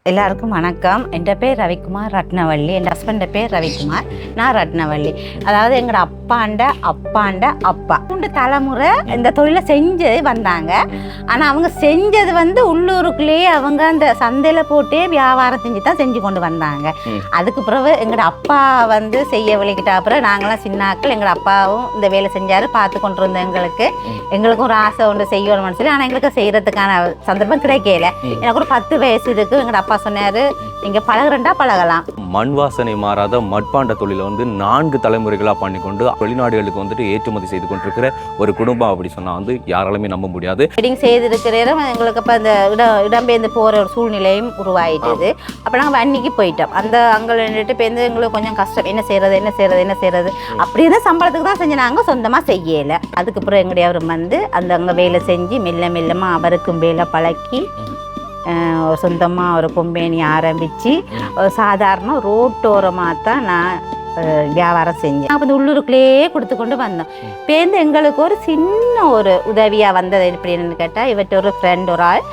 எல்லாருக்கும் வணக்கம். என் பேர் ரவிக்குமார் ரத்னவள்ளி. என் ஹஸ்பண்ட் பேர் ரவிக்குமார், நான் ரத்னவள்ளி. அதாவது எங்களோட அப்பாண்ட அப்பா 3 தலைமுறை இந்த தொழிலை செஞ்சு வந்தாங்க. ஆனால் அவங்க செஞ்சது உள்ளூருக்குள்ளேயே அவங்க அந்த சந்தையில் போட்டே வியாபாரம் செஞ்சு தான் செஞ்சு கொண்டு வந்தாங்க. அதுக்கு பிறகு எங்களோட அப்பா செய்ய விளைக்கிட்ட அப்புறம் நாங்களாம் சின்னாக்கள் எங்களோட அப்பாவும் இந்த வேலை செஞ்சார், பார்த்து கொண்டு இருந்த எங்களுக்கும் ஒரு ஆசை ஒன்று செய்யணும்னு சொல்லி. ஆனால் எங்களுக்கு செய்யறதுக்கான சந்தர்ப்பம் கிடைக்கல. எனக்கு ஒரு 10 வயசு இருக்கு. எங்களோட அப்பா சொன்னாரு, நீங்க பழகுறண்டா பழகலாம். மண் வாசனை மாறாத மட்பாண்ட தொழிலை 4 தலைமுறைகளாக பண்ணிக்கொண்டு வெளிநாடுகளுக்கு ஏற்றுமதி செய்து கொண்டிருக்கிற ஒரு குடும்பம் அப்படி சொன்னா யாராலுமே நம்ப முடியாது. செய்திருக்கிற எங்களுக்கு அப்ப அந்த இடம்பெயர்ந்து போற ஒரு சூழ்நிலையும் உருவாயிட்டது. அப்ப நாங்க வன்னிக்கு போயிட்டோம். அந்த அங்கே நின்றுட்டு பேருந்து எங்களுக்கு கொஞ்சம் கஷ்டம், என்ன செய்யறது அப்படின்னு சம்பளத்துக்கு தான் செஞ்சு நாங்க சொந்தமா செய்யல. அதுக்கப்புறம் எங்களுடைய அவர் அந்த அங்க வேலை செஞ்சு மெல்லமா அவருக்கும் வேலை பழக்கி சொந்தமாக ஒரு கொம்பேனி ஆரம்பித்து சாதாரண ரோட்டோரமாக தான் நான் வியாபாரம் செஞ்சேன். அப்போ உள்ளூருக்குள்ளேயே கொடுத்து கொண்டு வந்தோம். பேருந்து எங்களுக்கு ஒரு சின்ன ஒரு உதவியாக வந்தது எப்படின்னு கேட்டால், இவற்ற ஒரு ஃப்ரெண்ட் ஒரு ஆள்,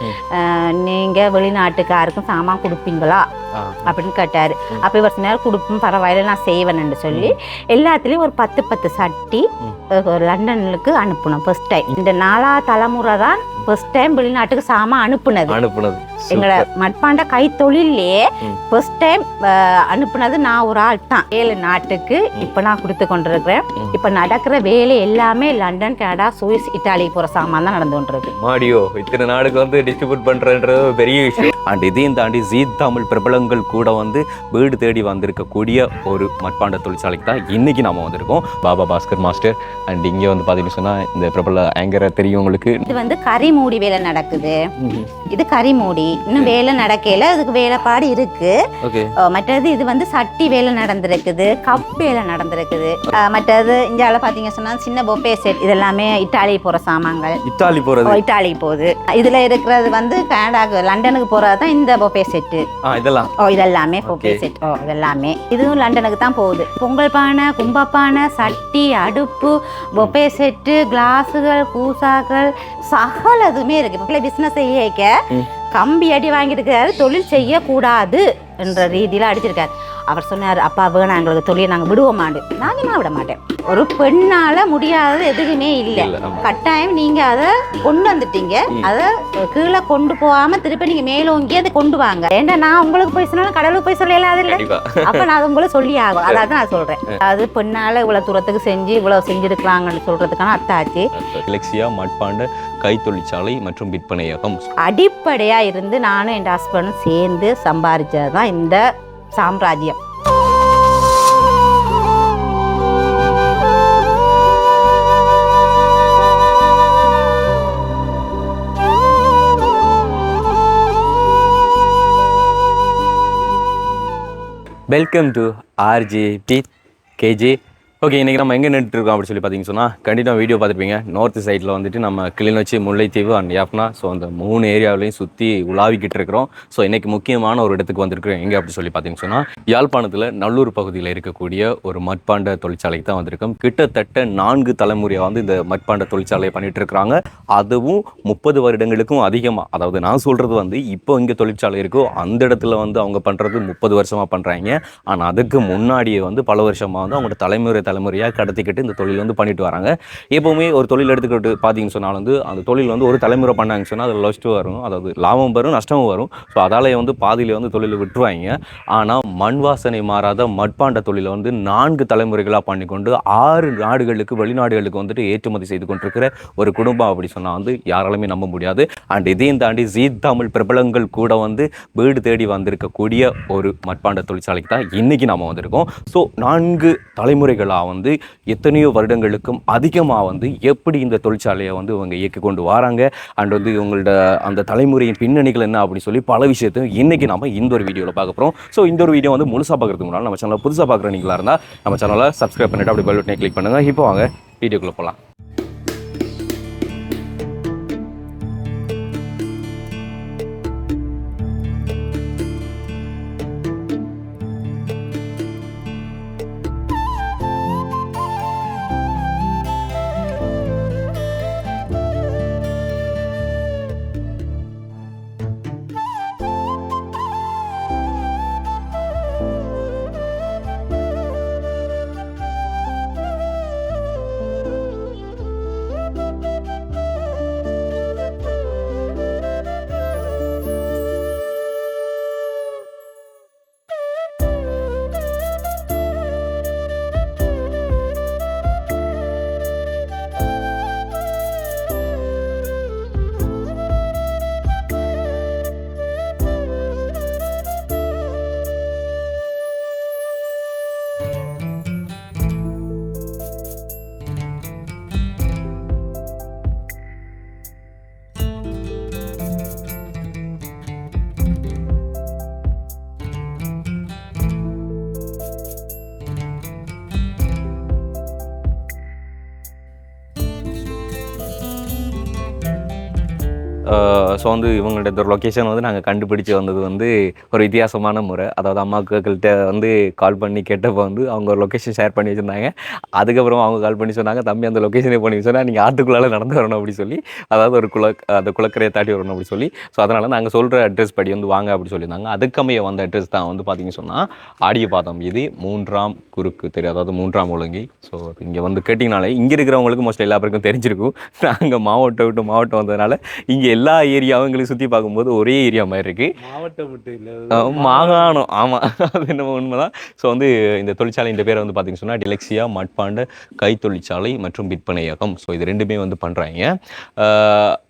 நீங்கள் வெளிநாட்டுக்காருக்கும் சாமான் கொடுப்பீங்களா அப்படின்னு கேட்டார். அப்போ இவர் சொன்னார், கொடுப்போம் பரவாயில்ல நான் செய்வேன்னு சொல்லி எல்லாத்துலேயும் ஒரு 10 சட்டி லண்டனுக்கு அனுப்பணும். ஃபர்ஸ்ட் டைம் இந்த 4 தலைமுறை தான் ஃபர்ஸ்ட் டைம் வெளிநாட்டுக்கு சாமான் அனுப்புனது. எங்களோட மட்பாண்ட கைத்தொழிலே ஃபர்ஸ்ட் டைம் அனுப்புனது நான் ஒரு ஆள் தான். 7 நாட்டுக்கு இப்போ நான் கொடுத்து கொண்டிருக்கிறேன். இப்போ நடக்கிற வேலை எல்லாமே லண்டன், கனடா, சுவிஸ், இட்டாலி போகிற சாமான் தான் நடந்து கொண்டிருக்கு. மாடியோ இத்தனை நாடுக்கு டிஸ்ட்ரிபியூட் பண்ணுறன்றது பெரிய விஷயம். அண்ட் இதையும் தாண்டி ஜீ தமிழ் பிரபலங்கள் கூட வீடு தேடி வந்திருக்கக்கூடிய ஒரு மட்பாண்ட தொழிற்சாலைக்கு தான் இன்னைக்கு நாம வந்திருக்கோம். பாபா பாஸ்கர் மாஸ்டர். அண்ட் இங்கே பார்த்தீங்கன்னு சொன்னால் இந்த பிரபல ஆங்கரை தெரியும் உங்களுக்கு. இது கரிமூடி வேலை நடக்குது. இது கரிமூடி இன்னும் வேலை நடக்கல, அதுக்கு வேலைப்பாடு இருக்கு. மற்றது இது சட்டி வேலை நடந்திருக்குது, கப் வேலை நடந்திருக்குது. மற்றது இந்தியாவில் பார்த்தீங்க சொன்னா சின்ன பொப்பே செட், இதெல்லாமே இட்டாலி போற சாமான்கள். இட்டாலி போகுது. இதுல இருக்கிறது கனடாக்கு லண்டனுக்கு போறது தான் இந்த பொப்பே செட்டு. இதெல்லாமே பொப்பே செட். இதெல்லாமே இதுவும் லண்டனுக்கு தான் போகுது. பொங்கல் பானை, கும்பப்பானை, சட்டி, அடுப்பு, பொப்பே செட்டு, கிளாஸுகள், பூசாக்கள், சகலதுமே இருக்கு. இப்போ பிசினஸ் செய்ய கம்பி அடி வாங்கியிருக்கிறாரு, தொழில் செய்யக்கூடாது என்ற ரீதியில் அடிச்சிருக்காரு. அவர் சொன்னார், அப்பா வேணாம், எங்களுக்கு தொழிலை நாங்கள் விடுவோமாண்டு. நான் விட மாட்டேன். ஒரு பெண்ணால முடியாதது எதுவுமே இல்லை. கட்டாயம் நீங்க அதை கொண்டு வந்துட்டீங்க, அதை கீழே கொண்டு போகாம திருப்பி நீங்க மேலோங்கி அதை கொண்டு வாங்க. ஏன்னா நான் உங்களுக்கு போய் சொன்னாலும் கடவுளுக்கு போய் சொல்ல இல்லாத இல்லை. அப்ப நான் அதை உங்களை சொல்லி ஆகும். அதாவது நான் சொல்றேன், அதாவது பெண்ணால இவ்வளவு தூரத்துக்கு செஞ்சு இவ்வளவு செஞ்சிருக்கலாங்கன்னு சொல்றதுக்கான அத்தாச்சு. எலெக்சியா மட்பாண்ட கை தொழிற்சாலை மற்றும் விற்பனையகம் அடிப்படையா இருந்து நானும் என் ஹஸ்பண்டும் சேர்ந்து சம்பாதிச்சதுதான் இந்த சாம்ராஜ்யம். Welcome to RJ KJ. Okay, இன்றைக்கி நம்ம எங்கே நின்றுட்டுருக்கோம் அப்படின்னு சொல்லி பார்த்தீங்கன்னு சொன்னால், கண்டிப்பாக வீடியோ பார்த்துருப்பீங்க. நார்த் சைடில் நம்ம கிளிநொச்சி, முல்லைத்தீவு அண்ட் யாப்னா, ஸோ அந்த 3 ஏரியாவிலையும் சுற்றி உலாவிக்கிட்டு இருக்கிறோம். ஸோ இன்றைக்கி முக்கியமான ஒரு இடத்துக்கு வந்திருக்கிறோம். எங்கே அப்படின்னு சொல்லி பார்த்தீங்கன்னு சொன்னால், யாழ்ப்பாணத்தில் நல்லூர் பகுதியில் இருக்கக்கூடிய ஒரு மட்பாண்ட தொழிற்சாலைக்கு தான் வந்திருக்கோம். கிட்டத்தட்ட 4 தலைமுறையாக இந்த மட்பாண்ட தொழிற்சாலையை பண்ணிகிட்டு இருக்கிறாங்க. அதுவும் 30 வருடங்களுக்கும் அதிகமாக. அதாவது நான் சொல்கிறது இப்போ இங்கே தொழிற்சாலை இருக்கோ அந்த இடத்துல அவங்க பண்ணுறது 30 வருஷமாக பண்ணுறாங்க. ஆனால் அதுக்கு முன்னாடியே பல வருஷமாக அவங்களோட தலைமுறையாக கடத்திக்கிட்டு இந்த தொழில் பண்ணிட்டு வராங்க. எப்போவுமே ஒரு தொழில் எடுத்துக்கிட்டு பார்த்தீங்கன்னு சொன்னால் அந்த தொழில் ஒரு தலைமுறை பண்ணாங்கன்னு சொன்னால் அதில் லஸ்ட்டு வரும், அதாவது லாபம் வரும், நஷ்டமும் வரும். ஸோ அதால் பாதியில் தொழிலை விட்டுருவாங்க. ஆனால் மண் வாசனை மாறாத மட்பாண்ட தொழிலை 4 தலைமுறைகளாக பண்ணிக்கொண்டு 6 நாடுகளுக்கு வெளிநாடுகளுக்கு ஏற்றுமதி செய்து கொண்டிருக்கிற ஒரு குடும்பம் அப்படி சொன்னால் யாராலுமே நம்ப முடியாது. அண்ட் இதையும் தாண்டி ஜீ தமிழ் பிரபலங்கள் கூட வீடு தேடி வந்திருக்கக்கூடிய ஒரு மட்பாண்ட தொழிற்சாலைக்கு தான் இன்னைக்கு நாம் வந்திருக்கோம். ஸோ 4 தலைமுறைகளாக எத்தனையோ வருடங்களுக்கும் அதிகமாக எப்படி இந்த தொழிற்சாலையை இவங்க இயக்கி கொண்டு வராங்க, அண்ட் இவங்களோட அந்த தலைமுறையின் பின்னணிகள் என்ன அப்படின்னு சொல்லி பல விஷயத்தையும் இன்னைக்கு நம்ம இந்த ஒரு வீடியோவில் பார்க்க போகிறோம். ஸோ இந்த ஒரு வீடியோ முழுசாக பார்க்கறதுக்கு முன்னால் நம்ம சேனலை புதுசாக பார்க்குற நீங்களா இருந்தால் நம்ம சேனலை சப்ஸ்கிரைப் பண்ணிட்டு அப்படி பெல் பட்டனை கிளிக் பண்ணுங்கள். இப்போ வாங்க வீடியோக்குள்ளே போகலாம். ஸோ வந்து இவங்கள்ட்ட இந்த லொக்கேஷன் வந்து நாங்கள் கண்டுபிடிச்சி வந்தது வந்து ஒரு வித்தியாசமான முறை. அதாவது அம்மாக்கள்கிட்ட வந்து கால் பண்ணி கேட்டப்போ வந்து அவங்க ஒரு லொக்கேஷன் ஷேர் பண்ணி வச்சுருந்தாங்க. அதுக்கப்புறம் அவங்க கால் பண்ணி சொன்னாங்க, தம்பி அந்த லொக்கேஷனே பண்ணி சொன்னால் நீங்கள் ஆற்றுக்குள்ளால நடந்து வரணும் அப்படி சொல்லி, அதாவது ஒரு அந்த குளக்கரையை தாண்டி வரணும் அப்படி சொல்லி. ஸோ அதனால் நாங்கள் சொல்கிற அட்ரஸ் படி வந்து வாங்க அப்படி சொல்லியிருந்தாங்க. அதுக்கமைய வந்த அட்ரஸ் தான் வந்து பார்த்தீங்கன்னு சொன்னால் ஆடியபாதம் வீதி 3ஆம் குறுக்கு தெரு, அதாவது 3ஆம் ஒழுங்கி. ஸோ இங்கே வந்து கேட்டிங்கனாலே இங்கே இருக்கிறவங்களுக்கு மோஸ்ட்லி எல்லா பேருக்கும் தெரிஞ்சிருக்கும். நாங்கள் மாவட்டம் விட்டு மாவட்டம் வந்ததுனால இங்கே எல்லா ஏரியாவும் எங்களுக்கு சுற்றி பார்க்கும்போது ஒரே ஏரியா மாதிரி இருக்குது. மாவட்டம் விட்டு இல்லை, மாகாணம். ஆமாம், அது என்னமோ உண்மைதான். ஸோ வந்து இந்த தொழிற்சாலையின் பேரை வந்து பார்த்தீங்கன்னு சொன்னால் டிலெக்ஸியா மட்பாண்ட கை தொழிற்சாலை மற்றும் விற்பனையகம். ஸோ இது ரெண்டுமே வந்து பண்ணுறாங்க.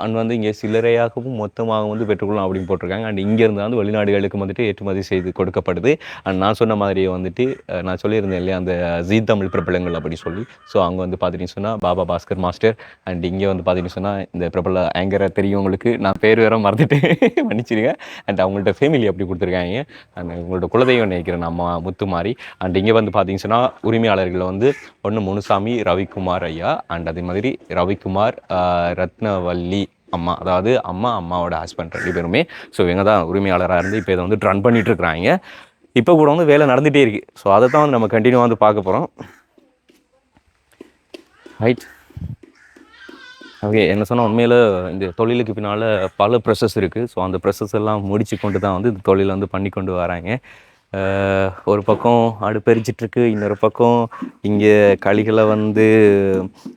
அண்ட் வந்து இங்கே சில்லறையாகவும் மொத்தமாக வந்து பெற்றுக்கொள்ளலாம் அப்படின்னு போட்டிருக்காங்க. அண்ட் இங்கேருந்து வந்து வெளிநாடுகளுக்கு வந்துட்டு ஏற்றுமதி செய்து கொடுக்கப்படுது. அண்ட் நான் சொன்ன மாதிரியே வந்துட்டு நான் சொல்லியிருந்தேன் இல்லையா அந்த ஜீ தமிழ் பிரபலங்கள் அப்படி சொல்லி. ஸோ அங்கே வந்து பார்த்தீங்கன்னு சொன்னால் பாபா பாஸ்கர் மாஸ்டர். அண்ட் இங்கே வந்து பார்த்தீங்கன்னு சொன்னால் இந்த பிரபல ஆங்கரை தெரியும் உங்களுக்கு, நான் பேர் வேற மறந்துட்டு மன்னிச்சிருங்க. அண்ட் அவங்கள்ட்ட ஃபேமிலி அப்படி கொடுத்துருக்காங்க. அண்ட் உங்களோட குலதெய்வம் நினைக்கிறேன் நம்ம முத்துமாரி. அண்ட் இங்கே வந்து பார்த்தீங்கன்னு சொன்னால் உரிமையாளர்கள் வந்து ஒன்று முனுசாமி ரவிக்குமார் ஐயா, அண்ட் அதே மாதிரி ரவிக்குமார் ரத்னவல்லி அம்மா, அதாவது அம்மாவோட ஹஸ்பண்ட் 2 பேருமே. ஸோ இவங்க தான் உரிமையாளராக இருந்து இப்போ இதை வந்து ரன் பண்ணிட்டு இருக்கிறாங்க. இப்போ கூட வந்து வேலை நடந்துகிட்டே இருக்குது. ஸோ அதை தான் வந்து நம்ம கண்டினியூவாக வந்து பார்க்க போகிறோம். Right, okay. என்ன சொன்னால் உண்மையில் இந்த தொழிலுக்கு பின்னால் பல ப்ரெசஸ் இருக்குது. ஸோ அந்த ப்ரெசஸ் எல்லாம் முடிச்சு கொண்டு தான் வந்து இந்த தொழிலை வந்து பண்ணி கொண்டு வராங்க. ஒரு பக்கம் அடுப்பெரிச்சிட்ருக்கு, இன்னொரு பக்கம் இங்கே களிகளை வந்து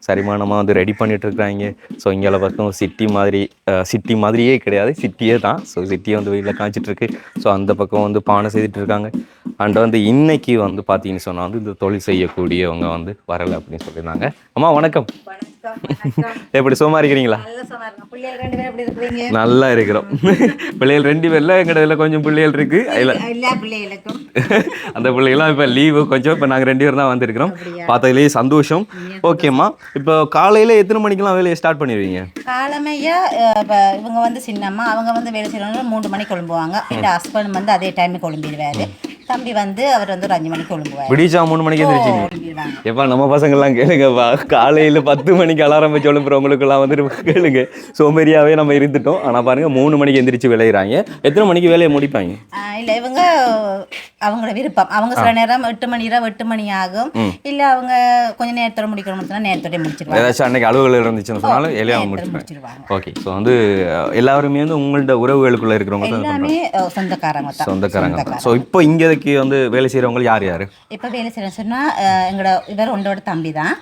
சரிமானமாக வந்து ரெடி பண்ணிகிட்ருக்குறாங்க. ஸோ இங்கே பக்கம் சிட்டி மாதிரியே கிடையாது, சிட்டியே தான். ஸோ சிட்டியை வந்து வெயிலில் காய்ச்சிட்ருக்கு. ஸோ அந்த பக்கம் வந்து பானை செய்துட்டு இருக்காங்க. அண்ட் வந்து இன்னைக்கு வந்து பார்த்தீங்கன்னு சொன்னால் வந்து இந்த தொழில் செய்யக்கூடியவங்க வந்து வரலை அப்படின்னு சொல்லியிருந்தாங்க. அம்மா வணக்கம். எப்படி சும்மா இருக்கிறீங்களா? நல்லா இருக்கிறோம். பிள்ளைகள் 2 பேர்ல எங்கள்ல கொஞ்சம் பிள்ளைகள் இருக்கு. அந்த பிள்ளைகள்லாம் இப்போ லீவு கொஞ்சம், இப்போ நாங்கள் 2 பேர் தான் வந்திருக்கிறோம். பார்த்ததுலேயே சந்தோஷம். ஓகேம்மா, இப்போ காலையில் எத்தனை மணிக்கெல்லாம் வேலையை ஸ்டார்ட் பண்ணிடுவீங்க? காலமையா இவங்க வந்து சின்னம்மா, அவங்க வந்து வேலை செய்யறவங்க 3 மணிக்கு கிளம்புவாங்க. என் ஹஸ்பண்ட் வந்து அதே டைமுக்கு கிளம்பிடுவாரு. தம்பி வந்து அவர் வந்து ஒரு 5 மணிக்கு கிளம்புவார். விடிச்சா 3 மணிக்கு எழுந்திரிச்சிங்க? எப்பா நம்ம பசங்கள்லாம் கேளுங்கப்பா, காலையில் 10 மணிக்கு அலாரம் வச்சு எழுப்புறவங்களுக்குலாம் வந்து கேளுங்க. சோம்பேறியாகவே நம்ம இருந்துட்டோம். ஆனால் பாருங்கள் 3 மணிக்கு எந்திரிச்சு விளையிறாங்க. எத்தனை மணிக்கு வேலையை முடிப்பாங்க? இல்லை, இவங்க அவங்களோட விருப்பம். அவங்க சில நேரம் 8 மணி 8 மணி ஆகும். இல்லை அவங்க கொஞ்சம் நேரத்தோட முடிக்கணும்னு நேரத்தோட முடிச்சிருவாங்க. ஏதாச்சும் அன்னைக்கு அலுவலகம் இருந்துச்சுன்னு சொன்னாலும் எல்லாம் முடிச்சிருவாங்க. ஓகே. ஸோ வந்து எல்லாருமே வந்து உங்கள்ட்ட உறவுகளுக்குள்ள இருக்கிறவங்க எல்லாமே சொந்தக்காரங்க தான். ஸோ இப்போ இங்கே வந்து வேலை செய்யறவங்க யார் யாரு? இப்ப வேலை செய்யறேன்னு சொன்னா எங்களோட இவர் ஒன்றோட தம்பி தான்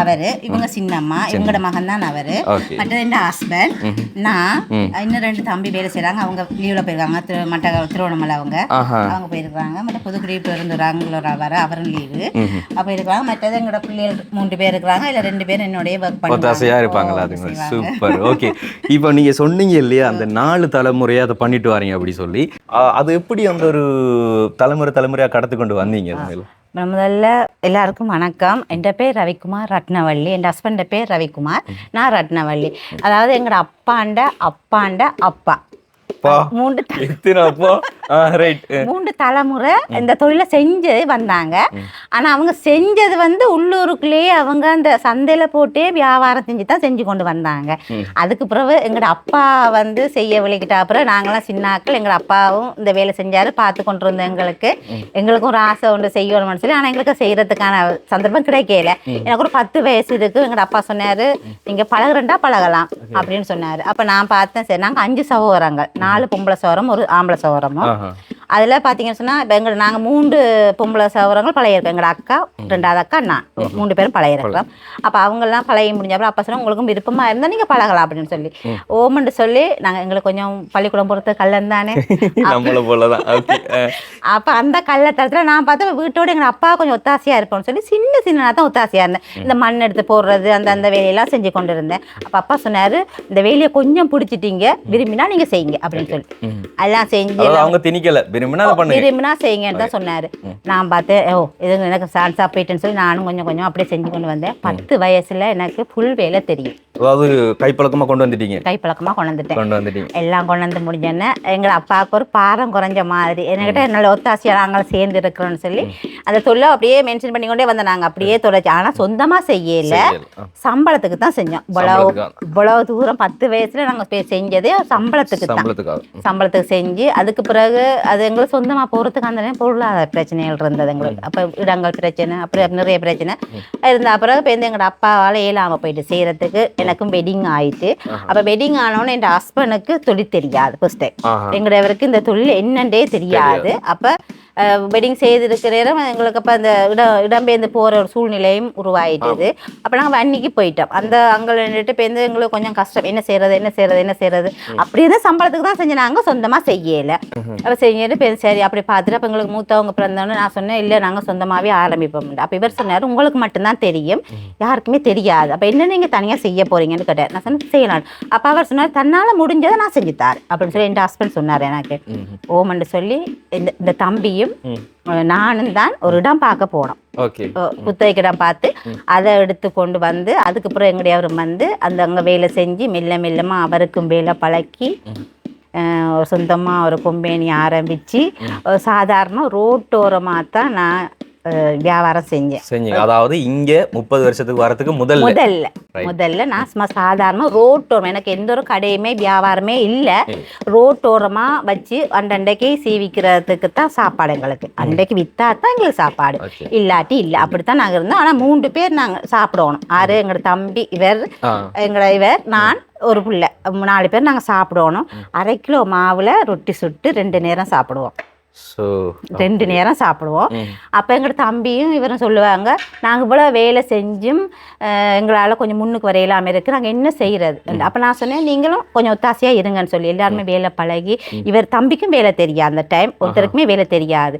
அவரு. இவங்க சின்னம்மா, இவங்களோட மகன் தான் அவரு. மற்ற 2 ஹஸ்பண்ட், நான், இன்னும் 2 தம்பி வேலை செய்யறாங்க. அவங்க லீவ்ல போயிருக்காங்க. திருவண்ணாமலை அவங்க போயிருக்காங்க. மற்ற புதுக்குடி இருந்துறாங்களோட அவரும் லீவு அப்ப இருக்காங்க. மற்றது எங்களோட பிள்ளைகள் 3 பேர் இருக்கிறாங்க. இல்ல 2 பேர் என்னுடைய ஒர்க் பண்ணி இருப்பாங்களா? சூப்பர். ஓகே. இப்போ நீங்க சொன்னீங்க இல்லையா அந்த 4 தலைமுறையா அதை பண்ணிட்டு வரீங்க அப்படி சொல்லி, அது எப்படி அந்த ஒரு தலைமுறையாக கடத்து கொண்டு வந்தீங்க? முதல்ல எல்லாருக்கும் வணக்கம். என் பேர் ரவிக்குமார் ரத்னவள்ளி. என் ஹஸ்பண்ட் பேர் ரவிக்குமார், நான் ரத்னவள்ளி. அதாவது எங்களோட அப்பாண்ட அப்பா 3 தலைமுறை இந்த தொழிலை செஞ்சு வந்தாங்க. ஆனா அவங்க செஞ்சது வந்து உள்ளூருக்குள்ளேயே அவங்க அந்த சந்தையில போட்டே வியாபாரம் செஞ்சு தான் செஞ்சு கொண்டு வந்தாங்க. அதுக்கு பிறகு எங்களோட அப்பா வந்து செய்ய விளைக்கிட்ட அப்புறம் நாங்களாம் சின்னாக்கள், எங்களோட அப்பாவும் இந்த வேலை செஞ்சாரு, பார்த்து கொண்டு இருந்த எங்களுக்கும் ஒரு ஆசை ஒன்று செய்யணும்னு சொல்லி. ஆனால் எங்களுக்கு செய்யறதுக்கான சந்தர்ப்பம் கிடைக்கல. எனக்கு ஒரு 10 வயசு இருக்கு. எங்களோட அப்பா சொன்னாரு, நீங்க பழகுறண்டா பழகலாம் அப்படின்னு சொன்னாரு. அப்ப நான் பார்த்தேன், சரி நாங்க 5 சகோதரங்கள், 4 பொம்பளை சோரம், ஒரு ஆம்பளை சோரமும். அதில் பார்த்தீங்கன்னு சொன்னால் இப்போ நாங்கள் 3 பொம்பளை சகோதரங்கள் பழையிருக்கோம். எங்களோட அக்கா, 2வது அக்கா, நான் 3 பேரும் பழையிருக்கிறோம். அப்போ அவங்கெல்லாம் பழைய முடிஞ்சப்போ அப்பா சொன்னால் உங்களுக்கும் விருப்பமாக இருந்தால் நீங்கள் பழகலாம் அப்படின்னு சொல்லி ஓமன்ட்டு சொல்லி நாங்கள் எங்களுக்கு கொஞ்சம் பள்ளிக்கூடம் பொறுத்த கல்லன் தானே. அப்போ அந்த கள்ளத்தரத்தில் நான் பார்த்தா வீட்டோடு எங்கள் அப்பா கொஞ்சம் ஒத்தாசையாக இருப்போம்னு சொல்லி சின்ன தான் ஒத்தாசையாக இருந்தேன். இந்த மண் எடுத்து போடுறது அந்த வேலையெல்லாம் செஞ்சு கொண்டு இருந்தேன். அப்போ அப்பா சொன்னார், இந்த வேலையை கொஞ்சம் பிடிச்சிட்டீங்க, விரும்பினா நீங்கள் செய்யுங்க அப்படின்னு சொல்லி எல்லாம் செஞ்சு அவங்க திணிக்கல, விரும்பினா செய்யுங்கன்னு தான் சொன்னாரு. நான் பார்த்தேன், இது எனக்கு சான்ஸா போயிட்டேன்னு சொல்லி நானும் கொஞ்சம் அப்படியே செஞ்சு கொண்டு வந்தேன். 10 வயசுல எனக்கு ஃபுல் வேலை தெரியும். அதாவது கைப்பழக்கமா கொண்டு வந்துட்டீங்க. கைப்பழக்கமாக கொண்டு வந்துட்டீங்க. கொண்டு எல்லாம் கொண்டு வந்து முடிஞ்சோன்னே எங்கள் அப்பாவுக்கு ஒரு பாரம் குறைஞ்ச மாதிரி என்கிட்ட நல்ல ஒத்தாசியாக நாங்கள் சேர்ந்து இருக்கிறோன்னு சொல்லி அந்த தொழிலை அப்படியே மென்ஷன் பண்ணி கொண்டே வந்த நாங்கள் அப்படியே தொலைச்சி. ஆனால் சொந்தமாக செய்யல, சம்பளத்துக்கு தான் செஞ்சோம். இவ்வளவு தூரம் 10 வயசுல நாங்கள் செஞ்சதே சம்பளத்துக்கு தான். சம்பளத்துக்கு செஞ்சு அதுக்கு பிறகு அது எங்களுக்கு சொந்தமாக போகிறதுக்கு அந்த நேரம் பொருளாதார பிரச்சனைகள் இருந்தது எங்களுக்கு. அப்போ இடங்கள் பிரச்சனை, அப்புறம் நிறைய பிரச்சனை இருந்த பிறகு இப்போ எங்களோட அப்பாவால் இயலாமல் போயிட்டு செய்கிறதுக்கு. எனக்கும் வெட்டிங் ஆயிட்டு. அப்போ வெட்டிங் ஆனோன்னு என் ஹஸ்பண்டுக்கு தொழில் தெரியாது. ஃபர்ஸ்ட் டைம் எங்களவருக்கு இந்த தொழில் என்னன்றே தெரியாது. அப்போ வெட்டிங் செய்திருக்கிற நேரம் எங்களுக்கு அப்போ அந்த இடம்பெயர்ந்து போகிற ஒரு சூழ்நிலையும் உருவாயிட்டது. அப்போ நாங்கள் வன்னிக்கு போயிட்டோம். அந்த அங்கே நின்றுட்டு இப்போ எங்களுக்கு கொஞ்சம் கஷ்டம், என்ன செய்யறது அப்படியே தான் சம்பளத்துக்கு தான் செஞ்சு நாங்கள் சொந்தமாக செய்யலை. அப்போ செஞ்சுட்டு இப்போ சரி அப்படி பார்த்துட்டு அப்போ எங்களுக்கு மூத்தவங்க பிறந்தோன்னு நான் சொன்னேன், இல்லை நாங்கள் சொந்தமாகவே ஆரம்பிப்போம். அப்போ இவர் சொன்னார், உங்களுக்கு மட்டும்தான் தெரியும், யாருக்குமே தெரியாது. அப்போ என்ன நீங்கள் தனியாக செய்ய போறீங்கன்னு கேட்டார். நான் சொன்னேன் செய்யலாம். அப்போ அவர் சொன்னார், தன்னால் முடிஞ்சதை நான் செஞ்சுத்தார் அப்படின்னு சொல்லி என் ஹஸ்பண்ட் சொன்னார் எனக்கு. ஓமன்னு சொல்லி இந்த தம்பியும் நானும் தான் ஒரு இடம் பார்க்க போனோம். புத்தக இடம் பார்த்து அதை எடுத்து கொண்டு வந்து அதுக்கப்புறம் எங்களுடைய அவரும் வந்து அங்கே வேலை செஞ்சு மெல்ல மெல்லமாக அவருக்கும் வேலை பழக்கி சொந்தமாக ஒரு கொம்பேனி ஆரம்பித்து சாதாரண ரோட்டோரமாக தான் நான் வியாபாரம் செஞ்சேன். அதாவது இங்க 30 வருஷத்துக்கு வரதுக்கு முதல்ல நான் சும்மா சாதாரண ரோட்டோரம், எனக்கு எந்த ஒரு கடையுமே வியாபாரமே இல்லை. ரோட்டோரமா வச்சு அண்டைக்கு சீவிக்கிறதுக்கு தான் சாப்பாடு. எங்களுக்கு அண்டைக்கு வித்தா தான் எங்களுக்கு சாப்பாடு, இல்லாட்டி இல்லை. அப்படித்தான் நாங்கள் இருந்தோம். ஆனால் 3 பேர் நாங்கள் சாப்பிடணும். ஆறு எங்களோட தம்பி இவர் நான் ஒரு பிள்ளை, 4 பேர் நாங்கள் சாப்பிடணும். 1/2 கிலோ மாவுல ரொட்டி சுட்டு 2 நேரம் சாப்பிடுவோம். 2 நேரம் சாப்பிடுவோம். அப்போ எங்களோட தம்பியும் இவரும் சொல்லுவாங்க, நாங்கள் இவ்வளோ வேலை செஞ்சும் எங்களால் கொஞ்சம் முன்னுக்கு வரையிலாமல் இருக்குது, நாங்கள் என்ன செய்கிறது. அப்போ நான் சொன்னேன், நீங்களும் கொஞ்சம் ஒத்தாசையாக இருங்கன்னு சொல்லி எல்லாருமே வேலை பழகி. இவர் தம்பிக்கும் வேலை தெரியாது, அந்த டைம் ஒருத்தருக்குமே வேலை தெரியாது.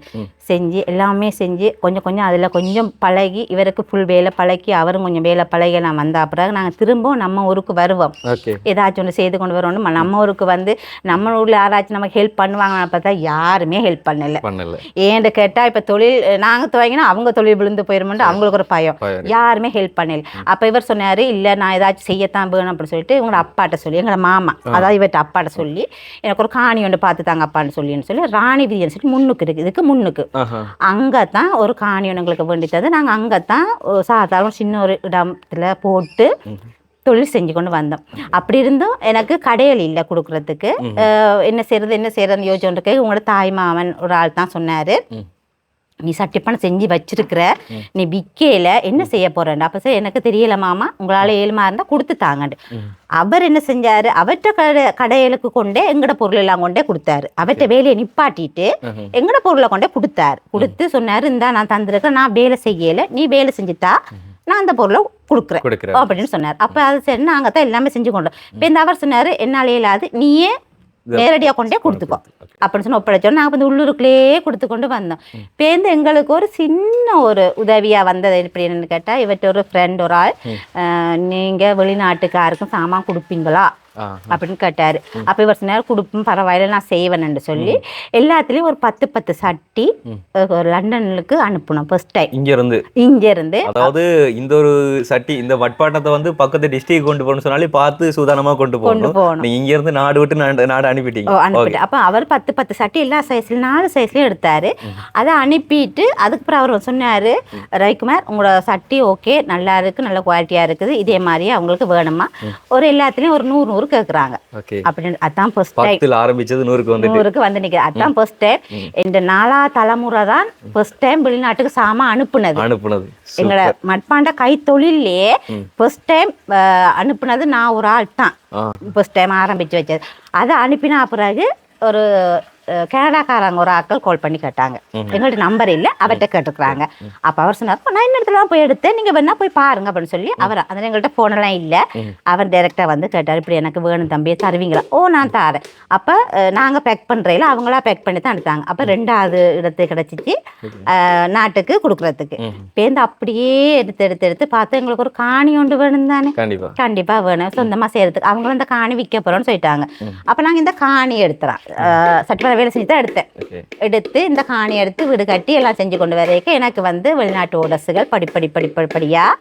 செஞ்சு எல்லாமே செஞ்சு கொஞ்சம் கொஞ்சம் அதில் கொஞ்சம் பழகி இவருக்கு ஃபுல் வேலை பழகி அவரும் கொஞ்சம் வேலை பழகி நான் வந்த பிறகு நாங்கள் திரும்பவும் நம்ம ஊருக்கு வருவோம். ஏதாச்சும் ஒன்று செய்து கொண்டு வரணும். நம்ம ஊருக்கு வந்து நம்ம ஊரில் யாராச்சும் நமக்கு ஹெல்ப் பண்ணுவாங்கன்னு பார்த்தா யாருமே ஹெல்ப் பண்ணல. ஏன்னு கேட்டால் இப்போ தொழில் நாங்கள் துவங்கினா அவங்க தொழில் விழுந்து போயிருமோட்டு அவங்களுக்கு ஒரு பயம், யாருமே ஹெல்ப் பண்ணல. அப்போ இவர் சொன்னார், இல்லை நான் ஏதாச்சும் செய்யத்தான் வேணும் அப்படின்னு சொல்லிட்டு இவங்களோட அப்பாட்ட சொல்லி, எங்களோட மாமா அதாவது இவர்கிட்ட அப்பாட்ட சொல்லி, எனக்கு ஒரு காணி ஒன்று பார்த்து தாங்க அப்பான்னு சொல்லி ராணி வீதின்னு சொல்லி முன்னுக்கு இருக்குது, இதுக்கு முன்னுக்கு அங்கத்தான் ஒரு காணி எங்களுக்கு வேண்டித்தது. நாங்கள் அங்கத்தான் சாதாரண சின்ன ஒரு இடத்துல போட்டு தொழில் செஞ்சு கொண்டு வந்தோம். அப்படி இருந்தும் எனக்கு கடையில் இல்லை கொடுக்குறதுக்கு. என்ன செய்யறதுன்னு யோசிச்சுருக்கு. உங்களோட தாய் மாமன் ஒரு ஆள் தான் சொன்னார், நீ சட்டிப்பணம் செஞ்சு வச்சிருக்கிற, நீ விற்கல என்ன செய்ய போறேன். அப்போ சார் எனக்கு தெரியல மாமா, உங்களால் ஏழுமா இருந்தால் கொடுத்து தாங்கண்டு. அவர் என்ன செஞ்சாரு, அவற்ற கடைகளுக்கு கொண்டே எங்கட பொருள் எல்லாம் கொண்டே கொடுத்தாரு. அவற்ற வேலையை நிப்பாட்டிட்டு எங்கட பொருளை கொண்டே கொடுத்து சொன்னாரு, இந்தா நான் தந்திருக்கேன், நான் வேலை செய்யலை, நீ வேலை செஞ்சுட்டா நான் அந்த பொருளை கொடுக்குறேன் அப்படின்னு சொன்னார். அப்போ அது சரி நாங்கள் தான் எல்லாமே செஞ்சு கொண்டோம். இப்போ இந்த அவர் சொன்னார், என்னால் இயலாது, நீயே நேரடியாக கொண்டே கொடுத்துக்கோ அப்படின்னு சொன்ன ஒப்படைச்சோம். நாங்கள் வந்து உள்ளூருக்குள்ளேயே கொடுத்து கொண்டு வந்தோம். பேருந்து எங்களுக்கு ஒரு சின்ன ஒரு உதவியாக வந்தது எப்படின்னு கேட்டால், இவற்ற ஒரு ஃப்ரெண்ட் ஒரு ஆள், நீங்கள் வெளிநாட்டுக்காருக்கும் சாமான் கொடுப்பீங்களா அப்படின்னு கேட்டாரு. அப்ப இவர் சொன்னார், கொடுப்பும் பரவாயில்ல நான் செய்வேன்னு சொல்லி எல்லாத்துலயும் ஒரு 10 சட்டி லண்டனுக்கு அனுப்பணும். ஃபர்ஸ்ட் டைம் இங்க இருந்து அதாவது இந்த ஒரு சட்டி இந்த வட்பாட்டத்தை வந்து பக்கத்து டிஸ்ட்ரிக்ட் கொண்டு போகணும்னு சொன்னாலே பார்த்து சூதானமா கொண்டு போகணும். இங்க இருந்து நாடு விட்டு நாடு அனுப்பிட்டீங்க. அப்ப அவர் 10 சட்டி எல்லா சைஸ்ல 4 சைஸ்லயும் எடுத்தாரு. அதை அனுப்பிட்டு அதுக்கப்புறம் அவர் சொன்னாரு, ரவிக்குமார் உங்களோட சட்டி ஓகே நல்லா இருக்கு, நல்ல குவாலிட்டியா இருக்குது, இதே மாதிரியே அவங்களுக்கு வேணுமா, ஒரு எல்லாத்துலயும் ஒரு 100 கேக்குறாங்க அப்படின்னு. அதான் ஃபர்ஸ்ட் டைம் ஆரம்பிச்சது 100க்கு வந்து நிக்கிறேன். அதான் ஃபர்ஸ்ட் டைம் இந்த 4ஆவது தலைமுறை தான் ஃபர்ஸ்ட் டைம் வெளிநாட்டுக்கு சாமான் அனுப்புனது. எங்களோட மட்பாண்ட கை தொழிலே ஃபர்ஸ்ட் டைம் அனுப்புனது நான் ஒரு ஆள் தான். ஃபர்ஸ்ட் டைம் ஆரம்பிச்சு வச்சது. அதை அனுப்பினா பிறகு ஒரு கனடாக்காரங்க ஒரு ஆட்கள் கால் பண்ணி கேட்டாங்க, எங்கள்ட்ட நம்பர் இல்லை, அவர்கிட்ட கேட்டுக்கிறாங்க. அப்போ அவர் சொன்னார், நான் இந்த இடத்துல போய் எடுத்தேன், நீங்கள் வேணா போய் பாருங்க அப்படின்னு சொல்லி அவர் அதில் எங்கள்கிட்ட ஃபோனெல்லாம் இல்லை. அவர் டைரெக்டாக வந்து கேட்டார், இப்படி எனக்கு வேணும் தம்பியை தருவீங்களா? ஓ நான் தாரேன். அப்போ நாங்கள் பேக் பண்ணுறையில அவங்களா பேக் பண்ணி தான் எடுத்தாங்க. அப்போ 2ஆவது இடத்து கிடச்சிச்சு நாட்டுக்கு கொடுக்குறதுக்கு. பேருந்து அப்படியே எடுத்து பார்த்து எங்களுக்கு ஒரு காணி ஒன்று வேணும் தானே, கண்டிப்பாக வேணும் சொந்தமாக செய்யறதுக்கு. அவங்களும் இந்த காணி விற்க போகிறோன்னு சொல்லிட்டாங்க. அப்போ நாங்கள் இந்த காணி எடுத்துறோம், சட்டப்பட வேலை செஞ்சு தான் எடுத்து இந்த காணி எடுத்து வீடு கட்டி எல்லாம் செஞ்சு கொண்டு வரைக்கும் எனக்கு வந்து வெளிநாட்டு ஓடர்ஸுகள் படிப்படியாக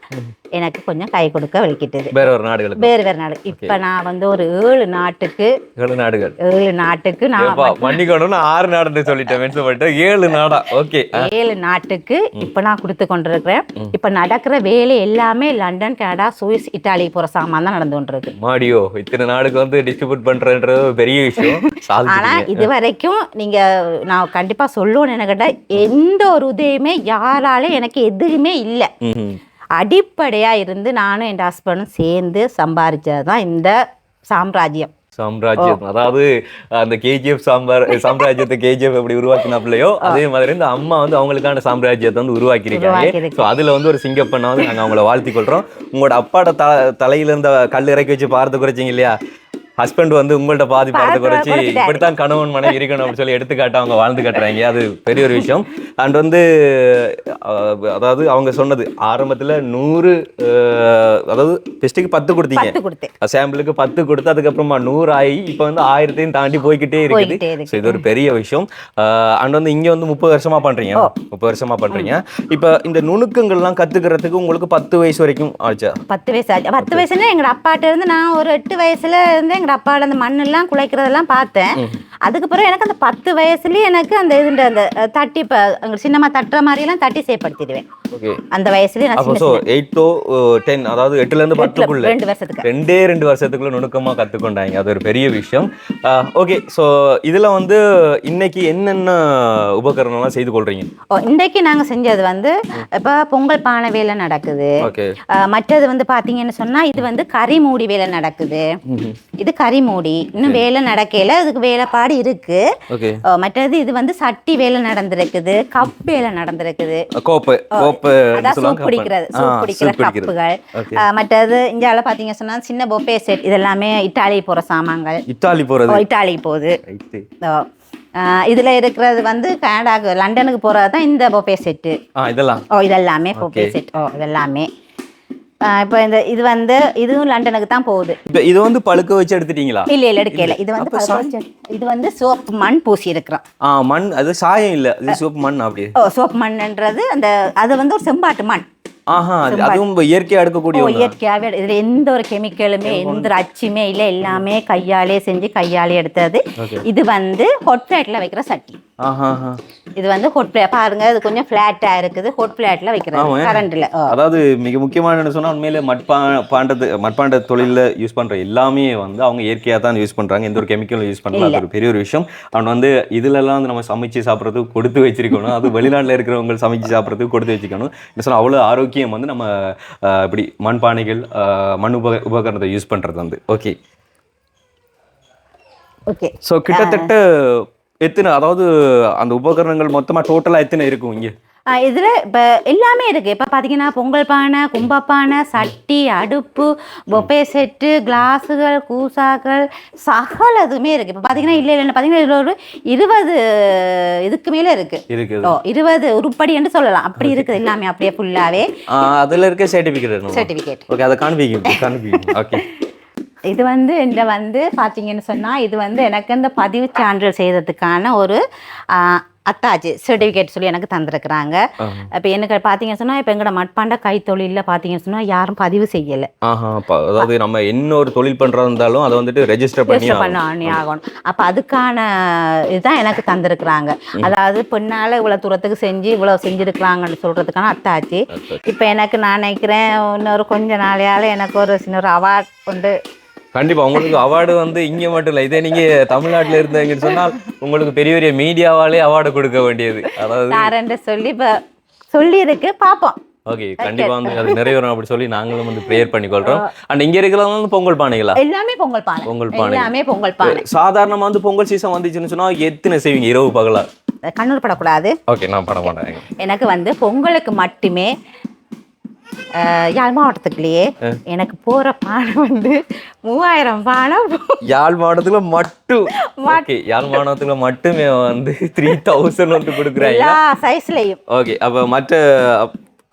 எனக்கு கொஞ்சம் கை கொடுக்க வலிக்கிட்டது வேற ஒரு நாடுகளுக்கு வேறு நாடு. இப்போ நான் வந்து ஒரு 7 நாட்டுக்கு 7 நாடுகள் 7 நாட்டுக்கு நான் மன்னிக்கணும்னு 6 நாடுன்னு சொல்லிட்டேன் மென்ஷன் பண்ணிட்டேன் 7 நாடா ஓகே 7 நாட்டுக்கு இப்போ நான் கொடுத்து கொண்டிருக்கிறேன். இப்போ நடக்கிற வேலை எல்லாமே லண்டன், கனடா, சுவிஸ், இட்டாலி போகிற சாமான் தான் நடந்து கொண்டிருக்கு. மாடியோ இத்தனை நாடுக்கு வந்து டிஸ்ட்ரிபியூட் பண்றதுன்றது பெரிய விஷயம். ஆனா இது வரைக்கும் நீங்க நான் கண்டிப்பா சொல்லணும்னு என்ன கேட்டா எந்த ஒரு உதவியுமே யாராலும் எனக்கு எதுவுமே இல்லை. அடிப்படையா இருந்து நானும் என் ஹஸ்பண்டும் சேர்ந்து சம்பாதிச்சதுதான் இந்த சாம்ராஜ்யம். அதாவது அந்த கேஜிஎஃப் சாம்ராஜ்யத்தை கேஜிஎஃப் எப்படி உருவாக்கினாப்லையோ அதே மாதிரி இந்த அம்மா வந்து அவங்களுக்கான சாம்ராஜ்யத்தை வந்து உருவாக்கியிருக்காங்க. ஸோ அதுல வந்து ஒரு சிங்கப்பெண்ணா வந்து நாங்கள் அவங்கள வாழ்த்தி கொள்றோம். உங்களோட அப்பாட தலையில இருந்த கல் இறக்கி வச்சு பார்த்து குறைச்சிங்க இல்லையா, ஹஸ்பண்ட் வந்து உங்கள்ட்ட பாதி பார்த்து குறைச்சி இப்படித்தான் கணவன் மனைவி இருக்கணும் அப்படின்னு சொல்லி எடுத்துக்காட்ட அவங்க வாழ்ந்து கட்டுறாங்க. அது பெரிய ஒரு விஷயம். அண்ட் வந்து அதாவது அவங்க சொன்னது ஆரம்பத்துல 100 அதாவது டெஸ்ட்டுக்கு 10 கொடுத்தீங்க, சாம்பிளுக்கு 10 கொடுத்து அதுக்கப்புறமா 100 ஆகி இப்போ வந்து 1000 தாண்டி போய்கிட்டே இருக்குது. ஸோ இது ஒரு பெரிய விஷயம். அண்ட் வந்து இங்க வந்து 30 வருஷமா பண்றீங்க. 30 வருஷமா பண்றீங்க. இப்போ இந்த நுணுக்கங்கள்லாம் கத்துக்கிறதுக்கு உங்களுக்கு 10 வயசு வரைக்கும் ஆச்சா? 10 வயசு ஆச்சு. 10 வயசுன்னா எங்க அப்பாட்ட இருந்து நான் ஒரு 8 வயசுல இருந்து எங்க அப்பாவோட அந்த மண்ணெல்லாம் குலைக்கிறதெல்லாம் பார்த்தேன். அதுக்கு பிறகு எனக்கு அந்த 10 வயசுலயே எனக்கு அந்த இதுன்ற அந்த தட்டி அங்க சின்னமா தட்டுற மாதிரி எல்லாம் தட்டி செயற்படுத்திடுவேன். அந்த வயசுலயே நான் 8 to 10 அதாவது 8ல இருந்து 10க்குள்ள 2 வருஷத்துக்கு 2 வருஷத்துக்குள்ள நுணுக்கமா கத்துக்கொண்டாங்க. அது ஒரு பெரிய விஷயம். ஓகே, ஸோ இதுல வந்து இன்னைக்கு என்னென்ன உபகரணம்லாம் செய்து கொள்றீங்க? இன்னைக்கு நாங்க செஞ்சது வந்து இப்ப பொங்கல் பானை வேலை நடக்குது. மற்றது வந்து பாத்தீங்கன்னு சொன்னா இது வந்து கறி மூடி வேலை நடக்குது. இது கறி மூடி இன்னும் வேலை நடக்கல, அதுக்கு வேலைப்பாடு இருக்கு. மற்றது இது வந்து சட்டி வேலை நடந்திருக்குது, கப் வேலை நடந்திருக்குது, சூப் பிடிக்கிற கப்புகள். மற்றது இந்தியாவில் பாத்தீங்க சொன்னா சின்ன பொஃபே செட், இதெல்லாமே இட்டாலி போற சாமான்கள். இட்டாலி போகுது. இதுல இருக்கிறது வந்து கனடாக்கு லண்டனுக்கு போறதுதான் இந்த பொஃபே செட்டு. இதெல்லாமே பொஃபே செட். இதெல்லாமே இப்போ இந்த இது வந்து இதுவும் லண்டனுக்கு தான் போகுது. இது வந்து பழுக்க வச்சு எடுத்துட்டீங்களா? இல்ல எடுக்கல. இது வந்து சோப் மண் பூசி இருக்கிறோம். மண் அது சாயம் இல்ல, இது சோப் மண். அப்படியே சோப் மண்ன்றது அந்த அது வந்து ஒரு செம்பாட்டு மண். அதுவும் இயற்கையா எடுக்கக்கூடிய இயற்கையாவே இதுல எந்த ஒரு கெமிக்கலுமே எந்த ஒரு அச்சுமே இல்ல, எல்லாமே கையாலே செஞ்சு கையாலே எடுத்தது. இது வந்து ஹாட் பிளேட்ல வைக்கிற சட்டி. இது வந்து ஹாட் பிளேட் பாருங்க, இது கொஞ்சம் ஃபிளாட்டா இருக்குது. ஹாட் பிளேட்ல வைக்கிறது கரண்ட்ல. அதாவது மிக முக்கியமான சொன்னா உண்மையிலே மட்பாண்ட தொழில யூஸ் பண்ற எல்லாமே வந்து அவங்க இயற்கையா தான் யூஸ் பண்றாங்க, எந்த ஒரு கெமிக்கலும் யூஸ் பண்ணல. அது ஒரு பெரிய ஒரு விஷயம். அவன் வந்து இதுல எல்லாம் வந்து நம்ம சமைச்சு சாப்பிட்றதுக்கு கொடுத்து வச்சிருக்கணும். அது வெளிநாட்டுல இருக்கிறவங்க சமைச்சு சாப்பிட்றதுக்கு கொடுத்து வச்சுக்கணும். சொன்னா அவ்வளவு ஆரோக்கியம் வந்து நம்ம இப்படி மண்பானைகள் மண் உபகரணத்தை யூஸ் பண்றது வந்து. ஓகே, ஸோ கிட்டத்தட்ட எத்தனை, அதாவது அந்த உபகரணங்கள் மொத்தமா டோட்டலா எத்தனை இருக்கும் இங்க? இதுல இப்ப எல்லாமே இருக்கு. இப்ப பாத்தீங்கன்னா பொங்கல் பானை, கும்பப்பானை, சட்டி, அடுப்பு, பொப்பே செட்டு, கிளாஸுகள், கூசாக்கள், சகலதுமே இருக்கு. இப்ப பாத்தீங்கன்னா இல்ல பாத்தீங்கன்னா இதுல ஒரு 20 இதுக்கு மேல இருக்கு. 20 உருப்படி என்று சொல்லலாம். அப்படி இருக்குது எல்லாமே அப்படியே ஃபுல்லாவே. அதுல இருக்க சர்டிபிகேட். ஓகே, அதை காண்பிங்க. ஓகே, இது வந்து இந்த வந்து பார்த்தீங்கன்னு சொன்னால் இது வந்து எனக்கு இந்த பதிவு சான்றிதழ் செய்ததுக்கான ஒரு அத்தாச்சு சர்டிஃபிகேட் சொல்லி எனக்கு தந்திருக்கிறாங்க. இப்போ எனக்கு பார்த்தீங்கன்னு சொன்னால் இப்போ எங்களோட மட்பாண்ட கைத்தொழிலில் பார்த்தீங்கன்னு சொன்னால் யாரும் பதிவு செய்யலை. அதாவது நம்ம இன்னொரு தொழில் பண்ணுறதா இருந்தாலும் அதை வந்துட்டு ரெஜிஸ்டர் பண்ணி ஆகணும். அப்போ அதுக்கான இதுதான் எனக்கு தந்திருக்கிறாங்க. அதாவது பெண்ணால் இவ்வளோ தூரத்துக்கு செஞ்சு இவ்வளோ செஞ்சுருக்கிறாங்கன்னு சொல்கிறதுக்கான அத்தாச்சு. இப்போ எனக்கு நான் நினைக்கிறேன் இன்னொரு கொஞ்ச நாளையால் எனக்கு ஒரு சின்ன ஒரு அவார்ட் கொண்டு கண்டிப்பா உங்களுக்கு அவார்டு வந்து இங்க மட்டும் இல்ல, இதே நீங்க தமிழ்நாட்டுல இருந்தீங்கன்னு சொன்னால் உங்களுக்கு பெரிய பெரிய மீடியாவாலே அவார்டு கொடுக்க வேண்டியது. அதாவது சொல்லி சொல்லி இருக்கு பாப்போம். ஓகே, கண்டிப்பா வந்து அது நிறைவேறும் அப்படி சொல்லி நாங்களும் வந்து ப்ரேயர் பண்ணிக்கொள்றோம். அண்ட் இங்க இருக்கிறவங்க வந்து பொங்கல் பானைகளா? எல்லாமே பொங்கல் பானை. எல்லாமே பொங்கல் பானை. சாதாரணமா வந்து பொங்கல் சீசன் வந்துச்சுன்னு சொன்னா எத்தனை செய்வீங்க இரவு பகலா? கண்ணூர் படக்கூடாது. ஓகே, நான் பட மாட்டேன். எனக்கு வந்து பொங்கலுக்கு மட்டுமே யாழ் மாவட்டத்துக்குள்ளேயே எனக்கு போற பானை வந்து 3000 பானை. யாழ் மாவட்டத்துல மட்டும் யாழ் மாவட்டத்துல மட்டுமே வந்து 3000 வந்து கொடுக்குறாங்க எல்லா சைஸ்லயும். ஓகே, அப்ப மற்ற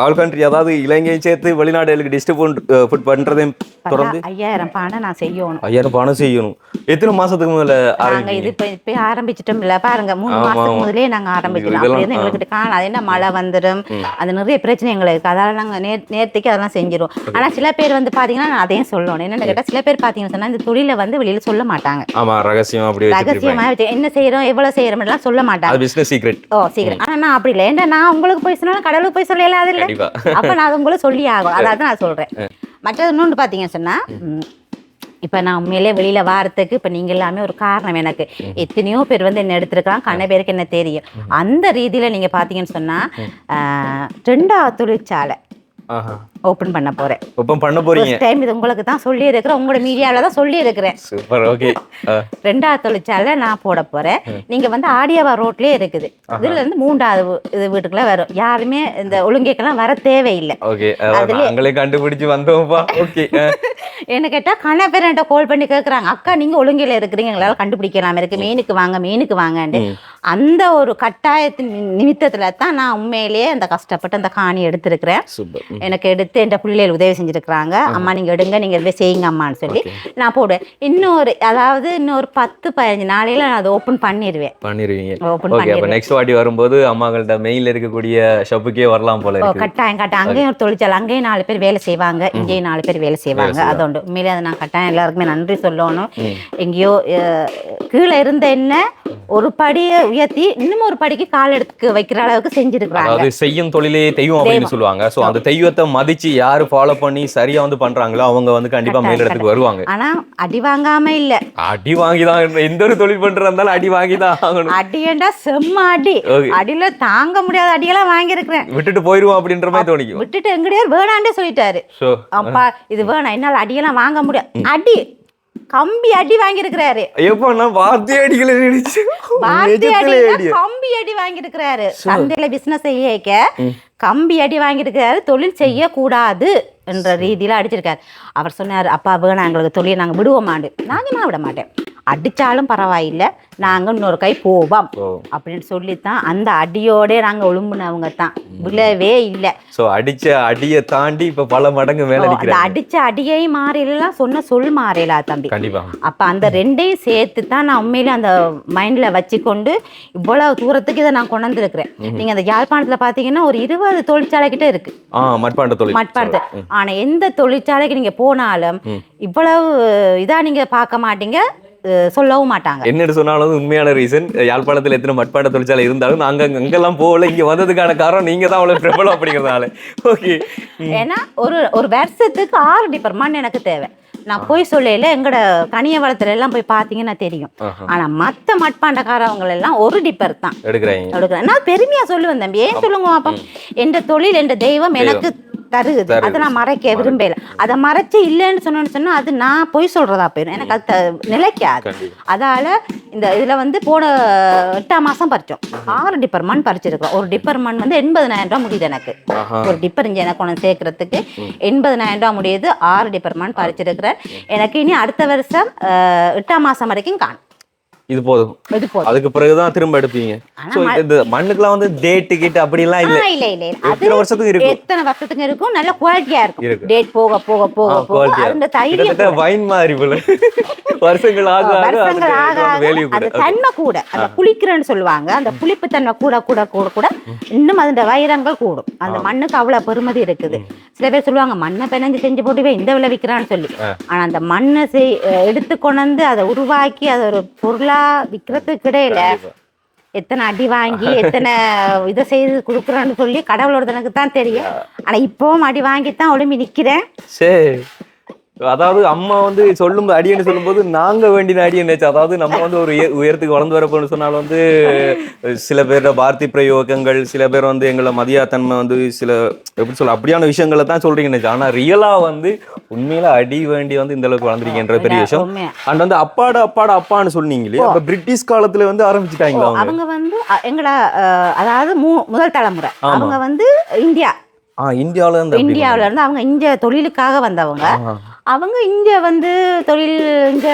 ஆல் கண்ட்ரி, அதாவது இலங்கையை சேர்த்து வெளிநாடுகளுக்கு டிஸ்ட்ரிபியூட் பண்றதையும் தொடர்ந்து 5000 பணம் நான் செய்யணும். 5000 பணம் செய்யணும். எத்தனை மாசத்துக்கு முதல்ல நாங்க இது இப்ப ஆரம்பிச்சிட்டோம் இல்ல பாருங்க, 3 மாசத்துக்கு முதலே நாங்க ஆரம்பிச்சிட்டோம். அப்படி இருந்து எங்களுக்கு காண அது என்ன மழை வந்துடும், அது நிறைய பிரச்சனை எங்களுக்கு. அதனால நாங்க நேரத்துக்கு அதெல்லாம் செஞ்சிருவோம். ஆனா சில பேர் வந்து பாத்தீங்கன்னா நான் அதையும் சொல்லணும், என்னன்னு கேட்டா சில பேர் பாத்தீங்கன்னா சொன்னா இந்த தொழில வந்து வெளியில சொல்ல மாட்டாங்க. ஆமா, ரகசியம் அப்படி ரகசியமா என்ன செய்யறோம் எவ்வளவு செய்யறோம் எல்லாம் சொல்ல மாட்டாங்க. அது பிசினஸ் சீக்ரெட். சீக்கிரம். ஆனா நான் அப்படி இல்லை, ஏன்னா நான் உங்களுக்கு போய் சொன்னா கடவுளுக்கு போய் சொல்ல இல்லாத இல்ல, அப்ப நான் அது உங்களுக்கு சொல்லி ஆகும். அதாவது நான் சொல்றேன். மற்றது இன்னொன்று பாத்தீங்கன்னு சொன்னா, இப்ப நான் உண்மையிலே வெளியில வாரத்துக்கு இப்ப நீங்க எல்லாமே ஒரு காரணம். எனக்கு எத்தனையோ பேர் வந்து என்ன எடுத்திருக்கலாம், கண்ண பேருக்கு என்ன தெரியும். அந்த ரீதியில நீங்க பாத்தீங்கன்னு சொன்னா 2வது தொழிற்சாலை ஓபன் பண்ண போறேன். ஓபன் பண்ண போறீங்க? டைம் இது உங்களுக்கு தான் சொல்லி இருக்கிறேன், உங்களோட மீடியாவில தான் சொல்லி இருக்கிறேன். சூப்பர். ஓகே. 2வது தொழிற்சாலை நான் போட போறேன். நீங்க வந்து ஆடியாவா ரோட்லயே இருக்குது. இதுல இருந்து 3வது இது வீட்டுக்குள்ள வரும். யாருமே இந்த ஒழுங்கைக்கெல்லாம் வர தேவையில்லை. ஓகே, நாங்களே கண்டுபிடிச்சு வந்தோம்ப்பா. ஓகே. என்ன கேட்டா கண்ண பேர் என்கிட்ட கால் பண்ணி கேட்குறாங்க, அக்கா நீங்க ஒழுங்கையில இருக்கிறீங்க, எங்களால கண்டுபிடிக்கலாம் இருக்கு, மீனுக்கு வாங்க மீனுக்கு வாங்கன்ட்டு. அந்த ஒரு கட்டாயத்தின் நிமித்தத்துல தான் நான் உண்மையிலேயே அந்த கஷ்டப்பட்டு அந்த காணி எடுத்திருக்கிறேன். எனக்கு எடுத்து என் பிள்ளைகள் உதவி செஞ்சிருக்கிறாங்க. அம்மா நீங்க எடுங்க, நீங்க இதை செய்யுங்க அம்மான்னு சொல்லி நான் போடுவேன். இன்னொரு 10-15 நாளையில நான் அதை ஓப்பன் பண்ணிடுவேன். ஓப்பன் பண்ணிடுவேன். நெக்ஸ்ட் வாட்டி வரும்போது அம்மாங்கள்ட்ட மெயின்ல இருக்கக்கூடிய ஷாப்புக்கே வரலாம் போல இருக்கு. கட்டாயம் அங்கேயும் ஒரு தொழிற்சாலை, அங்கேயும் 4 பேர் வேலை செய்வாங்க, இங்கேயும் 4 பேர் வேலை செய்வாங்க. அது உண்டு. உண்மையிலே அதை நான் கட்டாயம் எல்லாருக்குமே நன்றி சொல்லணும். எங்கேயோ கீழே இருந்த என்ன ஒரு படியை உயர்த்தி இன்னும் ஒரு படிக்கு கால் எடுத்து வைக்கிற அளவுக்கு செஞ்சிருக்காங்க. அதாவது செய்யும் தொழிலே தெய்வம் அப்படின்னு சொல்லுவாங்க. சோ அந்த தெய்வத்தை மதிச்சு யாரு ஃபாலோ பண்ணி சரியா வந்து பண்றாங்களோ அவங்க வந்து கண்டிப்பா மேல் இடத்துக்கு வருவாங்க. ஆனா அடி வாங்காம இல்ல, அடி வாங்கிதான். எந்த ஒரு தொழில் பண்றதா இருந்தாலும் அடி வாங்கிதான் ஆகணும். அடியண்டா செம்ம அடி, அடியில தாங்க முடியாத அடியெல்லாம் வாங்கி இருக்கிறேன். விட்டுட்டு போயிருவோம் அப்படின்ற மாதிரி தோணிக்கும். விட்டுட்டு எங்கடையார் வேணாண்டே சொல்லிட்டாரு. அப்பா இது வேணாம், என்னால அடியெல்லாம் வாங்க முடியாது. அடி கம்பி அடி வாங்கி இருக்கிறாரு. வார்த்தை அடிகளை கம்பி அடி வாங்கி இருக்கிறாரு. சந்தையில பிசினஸ் செய்ய கம்பி அடி வாங்கி இருக்கிறாரு. தொழில் செய்ய கூடாது என்ற ரீதியில அடிச்சிருக்காரு. அவர் சொன்னார், அப்பா வேணாம் எங்களுக்கு தொழில் நாங்க விடுவோமாண்டு. நான் விட மாட்டேன், அடிச்சாலும் பரவாயில்லை, நாங்க இன்னொரு கை போவோம் அப்படின்னு சொல்லித்தான் அந்த அடியோட நாங்க ஒழும்புனவங்க தான். விழவே இல்லை. அடிச்ச அடியை தாண்டி இப்ப பல மடங்கு மேல அடிச்ச அடியை மாறிலாம் சொன்ன சொல் மாறலா தம்பி. கண்டிப்பா. அப்ப அந்த ரெண்டையும் சேர்த்து தான் நான் உண்மையிலே அந்த மைண்ட்ல வச்சுக்கொண்டு இவ்வளவு தூரத்துக்கு இதை நான் கொண்டு வந்திருக்கிறேன். நீங்க அந்த யாழ்ப்பாணத்துல பாத்தீங்கன்னா ஒரு 20 தொழிற்சாலை கிட்ட இருக்கு. மட்பாண்ட. ஆனா எந்த தொழிற்சாலைக்கு நீங்க போனாலும் இவ்வளவு இதா நீங்க பார்க்க மாட்டீங்க, சொல்லவும் மாட்டாங்க. என்ன சொன்னாலும் உண்மையான ரீசன், யாழ்ப்பாணத்தில் எத்தனை மட்பாண்ட தொழிற்சாலை இருந்தாலும் நாங்க அங்கெல்லாம் போகல, இங்க வந்ததுக்கான காரணம் நீங்க தான் அவ்வளவு பிரபலம் அப்படிங்கிறதுனால. ஓகே. ஏன்னா ஒரு வருஷத்துக்கு 6 டிபார்ட்மெண்ட் எனக்கு தேவை. நான் போய் சொல்லல, எங்கட கனிய வளத்துல எல்லாம் போய் பாத்தீங்கன்னா தெரியும். ஆனா மத்த மட்பாண்டக்காரவங்க எல்லாம் ஒரு டிப்பர் தான் எடுக்கிறேன். நான் பெருமையா சொல்லுவேன் தம்பி. ஏன் சொல்லுங்க அப்ப, எந்த தொழில் எந்த தெய்வம் எனக்கு தருகுது, அதை நான் மறைக்க விரும்பல. அதை மறைச்சு இல்லைன்னு சொன்னா அது நான் பொய் சொல்றதா போயிடும், எனக்கு அது நிலைக்காது. அதால இந்த இதுல வந்து போன 8ஆம் மாசம் பறிச்சோம். 6 டிபார்ட்மெண்ட் பறிச்சிருக்கோம். ஒரு டிபார்ட்மெண்ட் வந்து 80,000 ரூபாய் முடியுது எனக்கு. ஒரு டிப்பர் இங்க எனக்கு ஒன்று சேர்க்கறதுக்கு 80,000 ரூபாய் முடியுது. 6 டிபார்ட்மெண்ட் பறிச்சிருக்கிறேன். எனக்கு இனி அடுத்த வருஷம் 8ஆம் மாசம் வரைக்கும் காணும். இது போதும். அதுக்கு பிறகுதான் திரும்ப எடுப்பீங்க. இந்த மண்ணுக்குலாம் வந்து டேட் கிட்ட அப்படி எல்லாம் இல்ல. எத்தனை வருஷத்துக்கு இருக்கும்? எத்தனை வருஷத்துக்கு இருக்கும், நல்ல குவாலிட்டியா இருக்கும். டேட் போக போக போக போக அந்த தைரியம் வைன் மாதிரி போல வருஷங்கள் ஆக அந்த தன்மை கூட, அந்த புளிக்கிறன்னு சொல்லுவாங்க, அந்த புளிப்பு தன்மை கூட கூட கூட கூட இன்னும் அந்த வைரங்கள் கூடும். அந்த மண்ணுக்கு அவ்வளவு பெருமதி இருக்குது. சில பேர் சொல்லுவாங்க மண்ணை பெனஞ்சு செஞ்சு போட்டுவே இந்த விளைவிக்கிறான்னு சொல்லி. ஆனா அந்த மண்ணை எடுத்து கொண்டு அதை உருவாக்கி அதை ஒரு பொருளா விக்கிறதுக்கு இடையில எத்தனை அடி வாங்கி எத்தனை இதை செய்து கொடுக்குறான்னு சொல்லி கடவுளோட எனக்கு தான் தெரியும். ஆனா இப்பவும் அடி வாங்கித்தான் ஒளிம்பி நிக்கிறேன். சரி. அதாவது அம்மா வந்து சொல்லும் அடியன்னு சொல்லும்போது நாங்க வேண்டின அடி என்ன, அதாவது நம்ம வந்து ஒரு உயரத்துக்கு வளர்ந்து வரப்போன்னு சொன்னாலும் வந்து சில பேரோட வார்த்தை பிரயோகங்கள், சில பேர் வந்து எங்களை மதியாத்தன்மை வந்து சில எப்படி சொல்ல அப்படியான விஷயங்களை தான் சொல்றீங்கன்னு. ஆனா ரியலா வந்து உண்மையில அடி வேண்டி வந்து இந்த அளவுக்கு வளர்ந்துருக்கீங்கன்ற பெரிய விஷயம். அண்ட் வந்து அப்பான்னு சொன்னீங்களே, அப்ப பிரிட்டிஷ் காலத்துல வந்து ஆரம்பிச்சுட்டாங்களா அவங்க வந்து எங்களோட அதாவது முதல் தலைமுறை அவங்க வந்து இந்தியாவில இருந்து அவங்க இந்திய தொழிலுக்காக வந்தவங்க. அவங்க இங்க வந்து தொழில் இங்க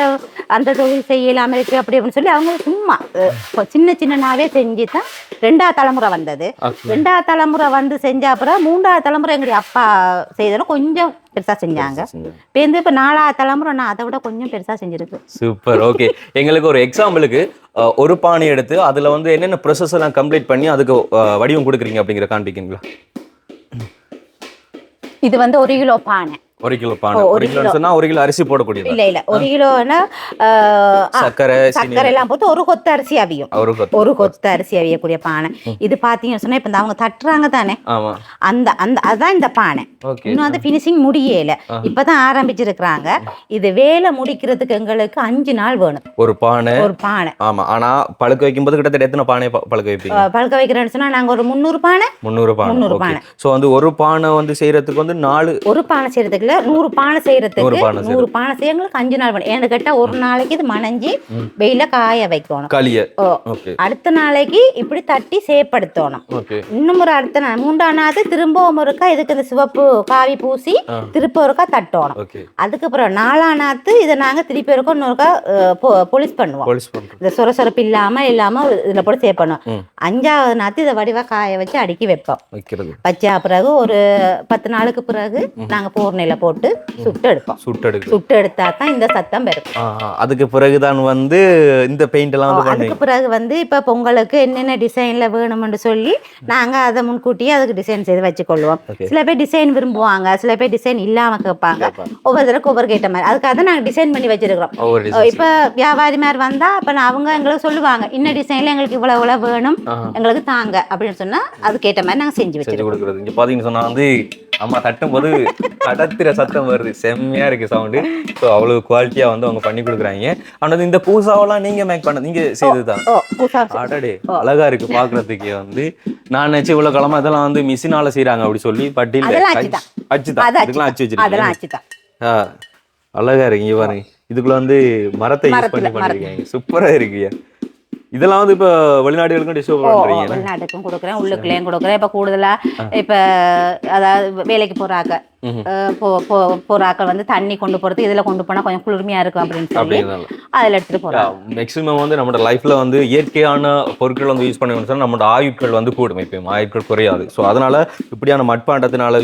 அந்த தொழில் செய்யலாம இருக்கு அப்படி அப்படின்னு சொல்லி அவங்க சும்மா சின்ன சின்னனாவே செஞ்சு தான் 2வது தலைமுறை வந்தது. 2வது தலைமுறை வந்து செஞ்ச அப்புறம் 3வது தலைமுறை எங்களுடைய அப்பா செய்தோம் கொஞ்சம் பெருசா செஞ்சாங்க. இப்ப 4வது தலைமுறை நான் அதை விட கொஞ்சம் பெருசா செஞ்சிருக்கு. சூப்பர். ஓகே, எங்களுக்கு ஒரு எக்ஸாம்பிளுக்கு ஒரு பானை எடுத்து அதுல வந்து என்னென்ன ப்ராசஸ் எல்லாம் கம்ப்ளீட் பண்ணி அதுக்கு வடிவம் கொடுக்குறீங்க அப்படிங்கிற காண்பிக்கிறீங்களா? இது வந்து 1 கிலோ பானை. 1 கிலோ பானை. 1 கிலோ சொன்னா 1 கிலோ அரிசி போடக்கூடியது இல்ல 1 கிலோனா சர்க்கரை எல்லாம் போட்டு ஒரு கொத்து அரிசி அவியும். ஒரு கொத்து அரிசி அவியக்கூடிய பானை. இது பாத்தீங்கன்னு சொன்னா இப்ப அவங்க தட்டுறாங்க தானே, அந்த அந்த அதான் இந்த பானை. இன்னும் அந்த பினிஷிங் முடியல, இப்பதான் ஆரம்பிச்சிருக்காங்க. இது வேலை முடிக்கிறதுக்கு எங்களுக்கு 5 நாள் வேணும். ஒரு பானை. ஆமா, ஆனா பழுக்க வைக்கும் போது கிட்டத்தட்ட எத்தனை பானை பழுக்க வைப்பீங்க? பழுக்க வைக்கிறேன்னு சொன்னா நாங்க ஒரு 300 பானை. 300 பானை. சோ வந்து ஒரு பானை வந்து செய்யறதுக்கு வந்து 4 ஒரு பானை செய்யறதுக்கு 100 பானை செய்யறதுக்கு 100 பானை செய்ய எங்களுக்கு 5 நாள் வேணும். ஏன்னு கேட்டா ஒரு நாளைக்கு இது மணஞ்சி வெயில காய வைக்கணும். அடுத்த நாளைக்கு இப்படி தட்டி சேப்படுத்தணும். இன்னும் ஒரு அடுத்த நாள் 3ஆம் நாள் திரும்பவும் ஒருக்கா இதுக்கு இந்த சிவப்பு காவி பூசி திருப்ப ஒருக்கா தட்டணும். அதுக்கப்புறம் 4ஆம் நாள் இதை நாங்க திருப்பி ஒருக்கா இன்னொருக்கா பொலிஸ் பண்ணுவோம். இந்த சொரசொரப்பு இல்லாம இதுல போட்டு சேப்பணும். 5ஆவது நாள் இதை வடிவா காய வச்சு அடுக்கி வைப்போம். வச்சா பிறகு ஒரு 10 நாளுக்கு பிறகு நாங்க போர்னையில போட்டு சுட்டு எடுத்தா தான் இந்த சத்தம் வரும். அதுக்கு பிறகுதான் வந்து இந்த பெயிண்ட் எல்லாம் வந்து அதுக்கு பிறகு வந்து இப்ப பொங்கலுக்கு என்னென்ன டிசைன்ல வேணும்னு சொல்லி நாங்க அதை முன்கூட்டியே அதுக்கு டிசைன் செய்து வச்சுக்கொள்வோம். சில பேர் டிசைன் விரும்புவாங்க, சில பேர் டிசைன் இல்லாம கேட்பாங்க. ஒவ்வொருத்தருக்கு ஒவ்வொரு கேட்ட மாதிரி அதுக்காக நாங்க டிசைன் பண்ணி வச்சிருக்கிறோம். இப்ப வியாபாரி மாதிரி வந்தா அப்ப அவங்க எங்களுக்கு சொல்லுவாங்க இன்ன டிசைன்ல எங்களுக்கு இவ்வளவு வேணும் எங்களுக்கு தாங்க அப்படின்னு சொன்னா அதுக்கேற்ற மாதிரி நாங்க செஞ்சு வச்சிருக்கோம். இங்க பாத்தீங்கன்னு சொன்னா வந்து அம்மா தட்டும் போது கடத்திர சத்தம் வருது, செம்மையா இருக்கு சவுண்டு. ஸோ அவ்வளவு குவாலிட்டியா வந்து அவங்க பண்ணி கொடுக்குறாங்க. ஆனா இந்த பூசாவெல்லாம் நீங்க மேக் பண்ண நீங்க செய்ததுதான். அடடே அழகா இருக்கு பாக்குறதுக்கு. வந்து நான் நினைச்சு இவ்வளவு காலமா இதெல்லாம் வந்து மிஷினால செய்யறாங்க அப்படி சொல்லி, பட் இல்ல அச்சுதான் இதுக்கெல்லாம் அச்சு வச்சிருக்கீங்க. அழகா இருக்கு. இங்க பாருங்க, இதுக்குள்ள வந்து மரத்தை யூஸ் பண்ணி பண்ணிருக்காங்க. சூப்பரா இருக்கு. இதெல்லாம் வந்து இப்ப வெளிநாடுகளுக்கும் டிஸ்ட்ரிபியூட் பண்றீங்க? வெளிநாட்டுக்கும் கொடுக்குறேன், உள்ளுக்குள்ளேயும் கொடுக்குறேன். இப்ப கூடுதலா இப்ப அதாவது வேலைக்கு போறாக்கள் வந்து தண்ணி கொண்டு போறது இதுல கொண்டு போனா கொஞ்சம் குளிர்மையா இருக்கும் அப்படின்னு சொல்லி அதுல எடுத்துட்டு போறாங்க. மேக்ஸிமம் வந்து நம்ம லைஃப்ல வந்து இயற்கையான பொருட்கள் வந்து யூஸ் பண்ணி சொன்னா நம்ம ஆயுட்கள் வந்து கூடும், எப்பயும் ஆயுட்கள் குறையாது. ஸோ அதனால இப்படியான மட்பாண்டத்தினால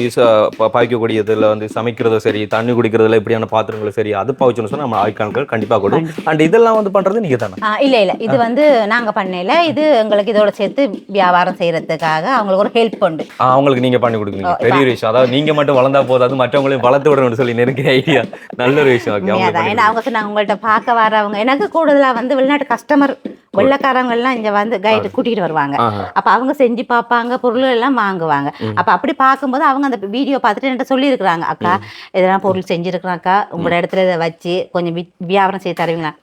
பாய்க்கக்கூடியதுல வந்து சமைக்கிறதோ சரி, தண்ணி குடிக்கிறதுல இப்படியான பாத்திரங்களும் சரி, அது பாய்ச்சோன்னு சொன்னா நம்ம ஆயுட்காலங்கள் கண்டிப்பா கூடும். அண்ட் இதெல்லாம் வந்து பண்றது நீங்க தானே? இல்ல இது வந்து நாங்க பண்ணல, இது எங்களுக்கு இதோட சேர்த்து வியாபாரம் செய்யறதுக்காக அவங்களுக்கு ஒரு ஹெல்ப் பண்ணு அவங்களுக்கு நீங்க பண்ணி கொடுக்குறீங்க. பெரிய விஷயம். அதாவது நீங்க மட்டும் வளர்ந்தா போதாது, மற்றவங்களையும் வளர்த்து விடணும்னு சொல்லி நினைக்கிற ஐடியா நல்ல ஒரு விஷயம். அவங்க சொன்னாங்க உங்கள்கிட்ட பார்க்க வரவங்க எனக்கு கூடுதலா வந்து வெளிநாட்டு கஸ்டமர் வெள்ளக்காரங்க எல்லாம் இங்க வந்து கைடு கூட்டிட்டு வருவாங்க. அப்ப அவங்க செஞ்சு பார்ப்பாங்க, பொருள் எல்லாம் வாங்குவாங்க. அப்ப அப்படி பார்க்கும்போது அவங்க அந்த வீடியோ பார்த்துட்டு என்கிட்ட சொல்லி இருக்கிறாங்க, அக்கா இதெல்லாம் பொருள் செஞ்சிருக்கிறாக்கா, உங்களோட இடத்துல இதை வச்சு கொஞ்சம் வியாபாரம் செய்து தருவீங்களா?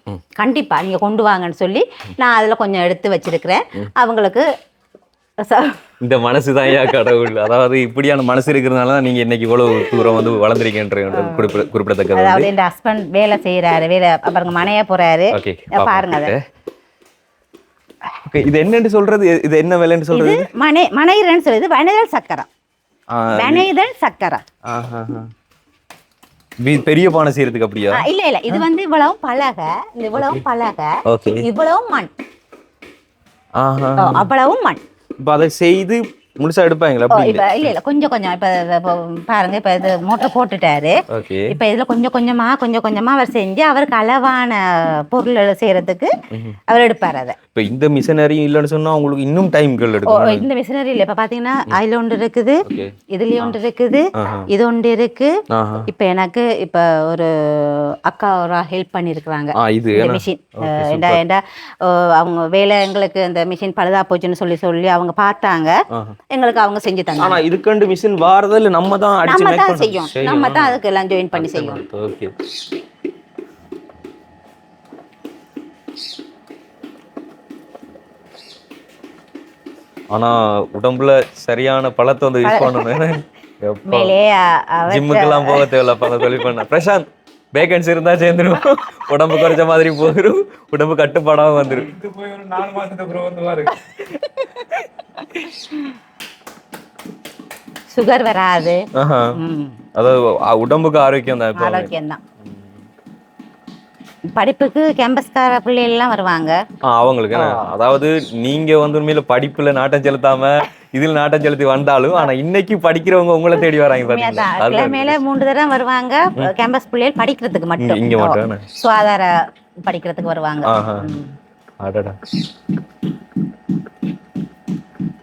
கண்டிப்பா நீங்க கொண்டு வாங்கன்னு சொல்லி நான் அதுல கொஞ்சம் எடுத்து வச்சிருக்கிறேன். அவங்களுக்கு இந்த மனசுதான் கடவுள். அதாவது இப்படியான மனசு இருக்கிறதுனால தான் நீங்க இன்னைக்கு இவ்வளவு தூரம் வந்து வளர்ந்துருக்கேன்ற குறிப்பிடத்தக்கது. அதாவது என் ஹஸ்பண்ட் வேலை செய்யறாரு, வேலை அப்புறம் மனையா போறாரு. பாருங்க அதை. இது என்னன்னு சொல்றது? இது என்ன வேலைன்னு சொல்றது? மனையரன்னு சொல்றது வனைதல் சக்கரம். வனைதல் சக்கரம் பெரிய பானை செய்யறதுக்கு அப்படியா? இல்ல இது வந்து இவ்வளவு பலகை, இவ்வளவு பலகை, இவ்வளவு மண், அவ்வளவு மண். இப்ப அதை செய்து முழுசா எடுப்பாங்களா? இல்ல கொஞ்சம் கொஞ்சம். இப்ப பாருங்க, இப்ப இது மோட்டர் போட்டுட்டாரு. இப்ப இதுல கொஞ்சம் கொஞ்சமா அவர் செஞ்சு அவருக்கு அளவான பொருள் செய்யறதுக்கு அவர் எடுப்பாரு. அதை இப்ப இந்த மிஷினரி இல்லன்னு சொன்னா உங்களுக்கு இன்னும் டைம்கள் எடுக்கும். இந்த மிஷினரி இல்ல, இப்ப பாத்தீங்கன்னா அதுல ஒன்று இருக்குது, இதுலயும் ஒன்று இருக்குது, இது ஒன்று இருக்கு. இப்ப எனக்கு இப்ப ஒரு அக்கா ஒரு ஹெல்ப் பண்ணிருக்காங்க இந்த மிஷின். அவங்க வேலை எங்களுக்கு இந்த மிஷின் பழுதா போச்சுன்னு சொல்லி அவங்க பார்த்தாங்க, எங்களுக்கு அவங்க செஞ்சு தந்தாங்க. ஆனா இதுக்கண்டு மிஷின் வாரதா இல்ல நம்ம தான் அடிச்சு மேக் பண்ண செய்யும்? நம்ம தான் அதுக்கு எல்லாம் ஜாயின் பண்ணி செய்யும். ஓகே. ஆனா உடம்புல சரியான பழத்தை வந்து யூஸ் பண்ணணும். ஜிம்முக்கெல்லாம் போக தேவையில்ல, பல தொழில் பண்ண. பிரசாந்த் வேகன்சி இருந்தா சேர்ந்துரும், உடம்பு குறைஞ்ச மாதிரி போயிடும், உடம்பு கட்டுப்பாடாம வந்துடும். போய் ஒரு 4 மாசத்துக்கு அப்புறம் வந்து பாருங்க. சுகர் வராது. அதாவது உடம்புக்கு ஆரோக்கியம் தான். ஆரோக்கியம் தான். படிப்புக்கு கேம்பஸ்கார பிள்ளைகள் எல்லாம் வருவாங்க. அவங்களுக்கு அதாவது நீங்க வந்து உண்மையில படிப்புல நாட்டம் செலுத்தாம இதுல நாட்டம் செலுத்தி வந்தாலும் ஆனா இன்னைக்கு படிக்கிறவங்க உங்களை தேடி வராங்க பாத்தீங்களா. மேல 3 தடவை வருவாங்க கேம்பஸ் பிள்ளைகள் படிக்கிறதுக்கு மட்டும். இங்க மட்டும் சுகாதார படிக்கிறதுக்கு வருவாங்க. அடடா,